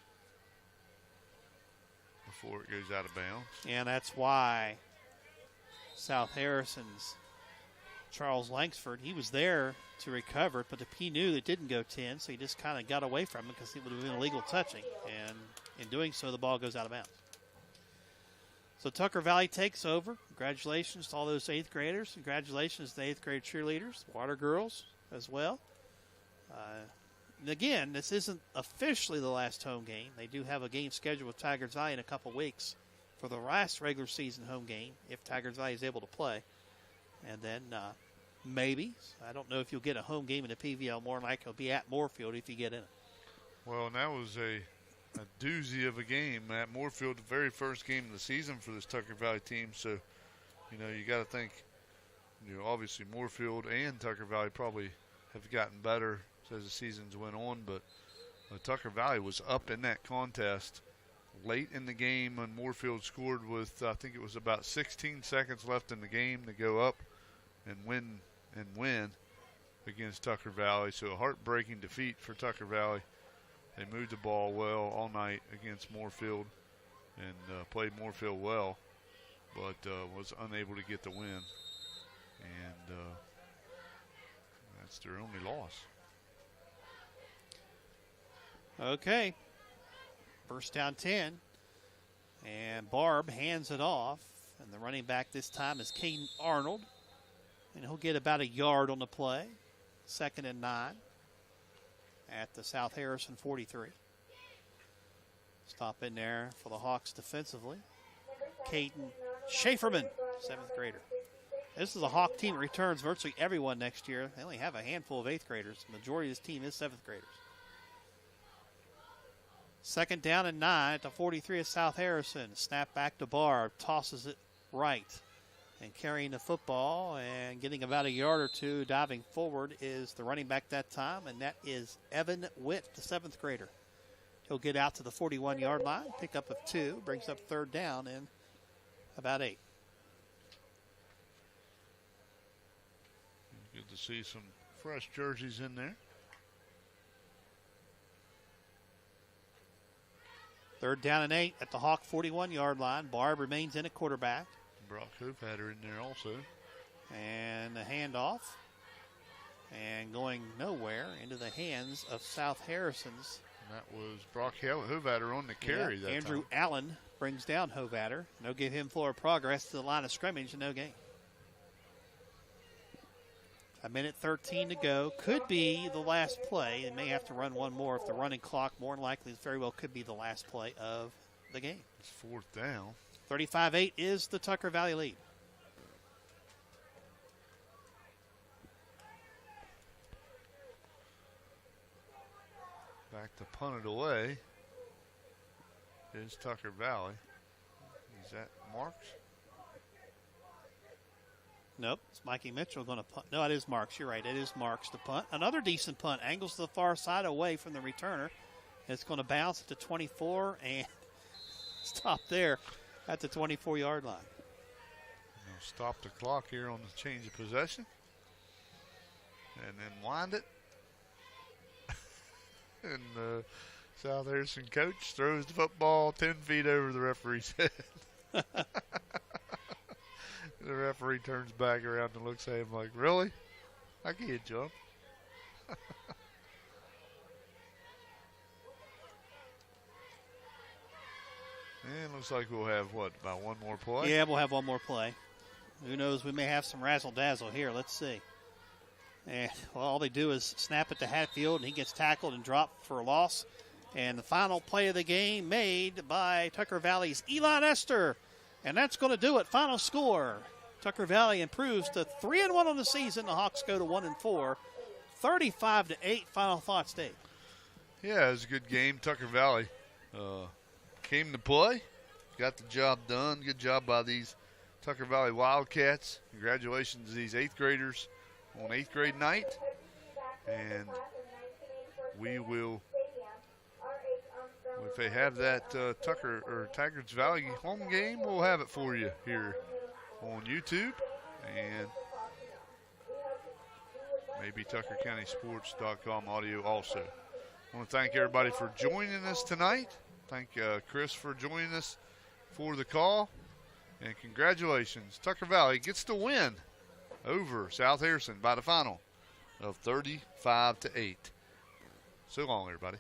before it goes out of bounds. And that's why South Harrison's Charles Langsford, he was there to recover it, but he knew it didn't go 10, so he just kind of got away from it because it would have been illegal touching. And in doing so, the ball goes out of bounds. So Tucker Valley takes over. Congratulations to all those 8th graders. Congratulations to the 8th grade cheerleaders, water girls as well. And again, this isn't officially the last home game. They do have a game scheduled with Tigers Valley in a couple weeks for the last regular season home game, if Tigers Valley is able to play. And then maybe, I don't know if you'll get a home game in the PVL. More than likely it'll be at Moorfield if you get in it. Well, and that was a doozy of a game at Moorfield, the very first game of the season for this Tucker Valley team. So, you got to think, obviously Moorfield and Tucker Valley probably have gotten better as the seasons went on, but Tucker Valley was up in that contest late in the game, and Moorfield scored with, I think it was about 16 seconds left in the game to go up and win against Tucker Valley. So a heartbreaking defeat for Tucker Valley. They moved the ball well all night against Moorfield and played Moorfield well, but was unable to get the win. And that's their only loss. Okay. First down 10. And Barb hands it off. And the running back this time is Caden Arnold. And he'll get about a yard on the play. 2nd and 9 at the South Harrison 43. Stop in there for the Hawks defensively. Caden Schaeferman, 7th grader. This is a Hawk team that returns virtually everyone next year. They only have a handful of 8th graders. The majority of this team is 7th graders. 2nd down and 9 at the 43 of South Harrison. Snap back to Barr, tosses it right. And carrying the football and getting about a yard or two, diving forward, is the running back that time, and that is Evan Witt, the 7th grader. He'll get out to the 41-yard line, pick up of 2, brings up 3rd down and about 8. Good to see some fresh jerseys in there. 3rd down and 8 at the Hawk 41-yard line. Barb remains in at quarterback. Brock Hofader in there also. And the handoff. And going nowhere into the hands of South Harrison's. And that was Brock Hovader on the carry that Andrew time. Allen brings down Hovader. No give him floor of progress to the line of scrimmage and no gain. 1:13 to go. Could be the last play. They may have to run one more if the running clock more than likely very well could be the last play of the game. It's 4th down. 35-8 is the Tucker Valley lead. Back to punt it away is Tucker Valley. Is that Marks? Nope, it's Mikey Mitchell going to punt. No, it is Marks. You're right. It is Marks to punt. Another decent punt. Angles to the far side away from the returner. It's going to bounce at the 24 and stop there at the 24-yard line. We'll stop the clock here on the change of possession. And then wind it. And the South Harrison coach throws the football 10 feet over the referee's head. The referee turns back around and looks at him like, really? I can't jump. And looks like we'll have, about one more play? Yeah, we'll have one more play. Who knows? We may have some razzle-dazzle here. Let's see. And, well, all they do is snap it to Hatfield, and he gets tackled and dropped for a loss. And the final play of the game made by Tucker Valley's Elon Esther. And that's going to do it. Final score. Tucker Valley improves to 3-1 on the season. The Hawks go to 1-4. 35-8. Final thoughts, Dave. Yeah, it was a good game. Tucker Valley came to play, got the job done. Good job by these Tucker Valley Wildcats. Congratulations to these 8th graders on 8th grade night. And we will, if they have that Tucker or Taggart's Valley home game, we'll have it for you here on YouTube and maybe TuckerCountySports.com audio also. I want to thank everybody for joining us tonight. Thank Chris for joining us for the call. And congratulations. Tucker Valley gets the win over South Harrison by the final of 35-8. So long, everybody.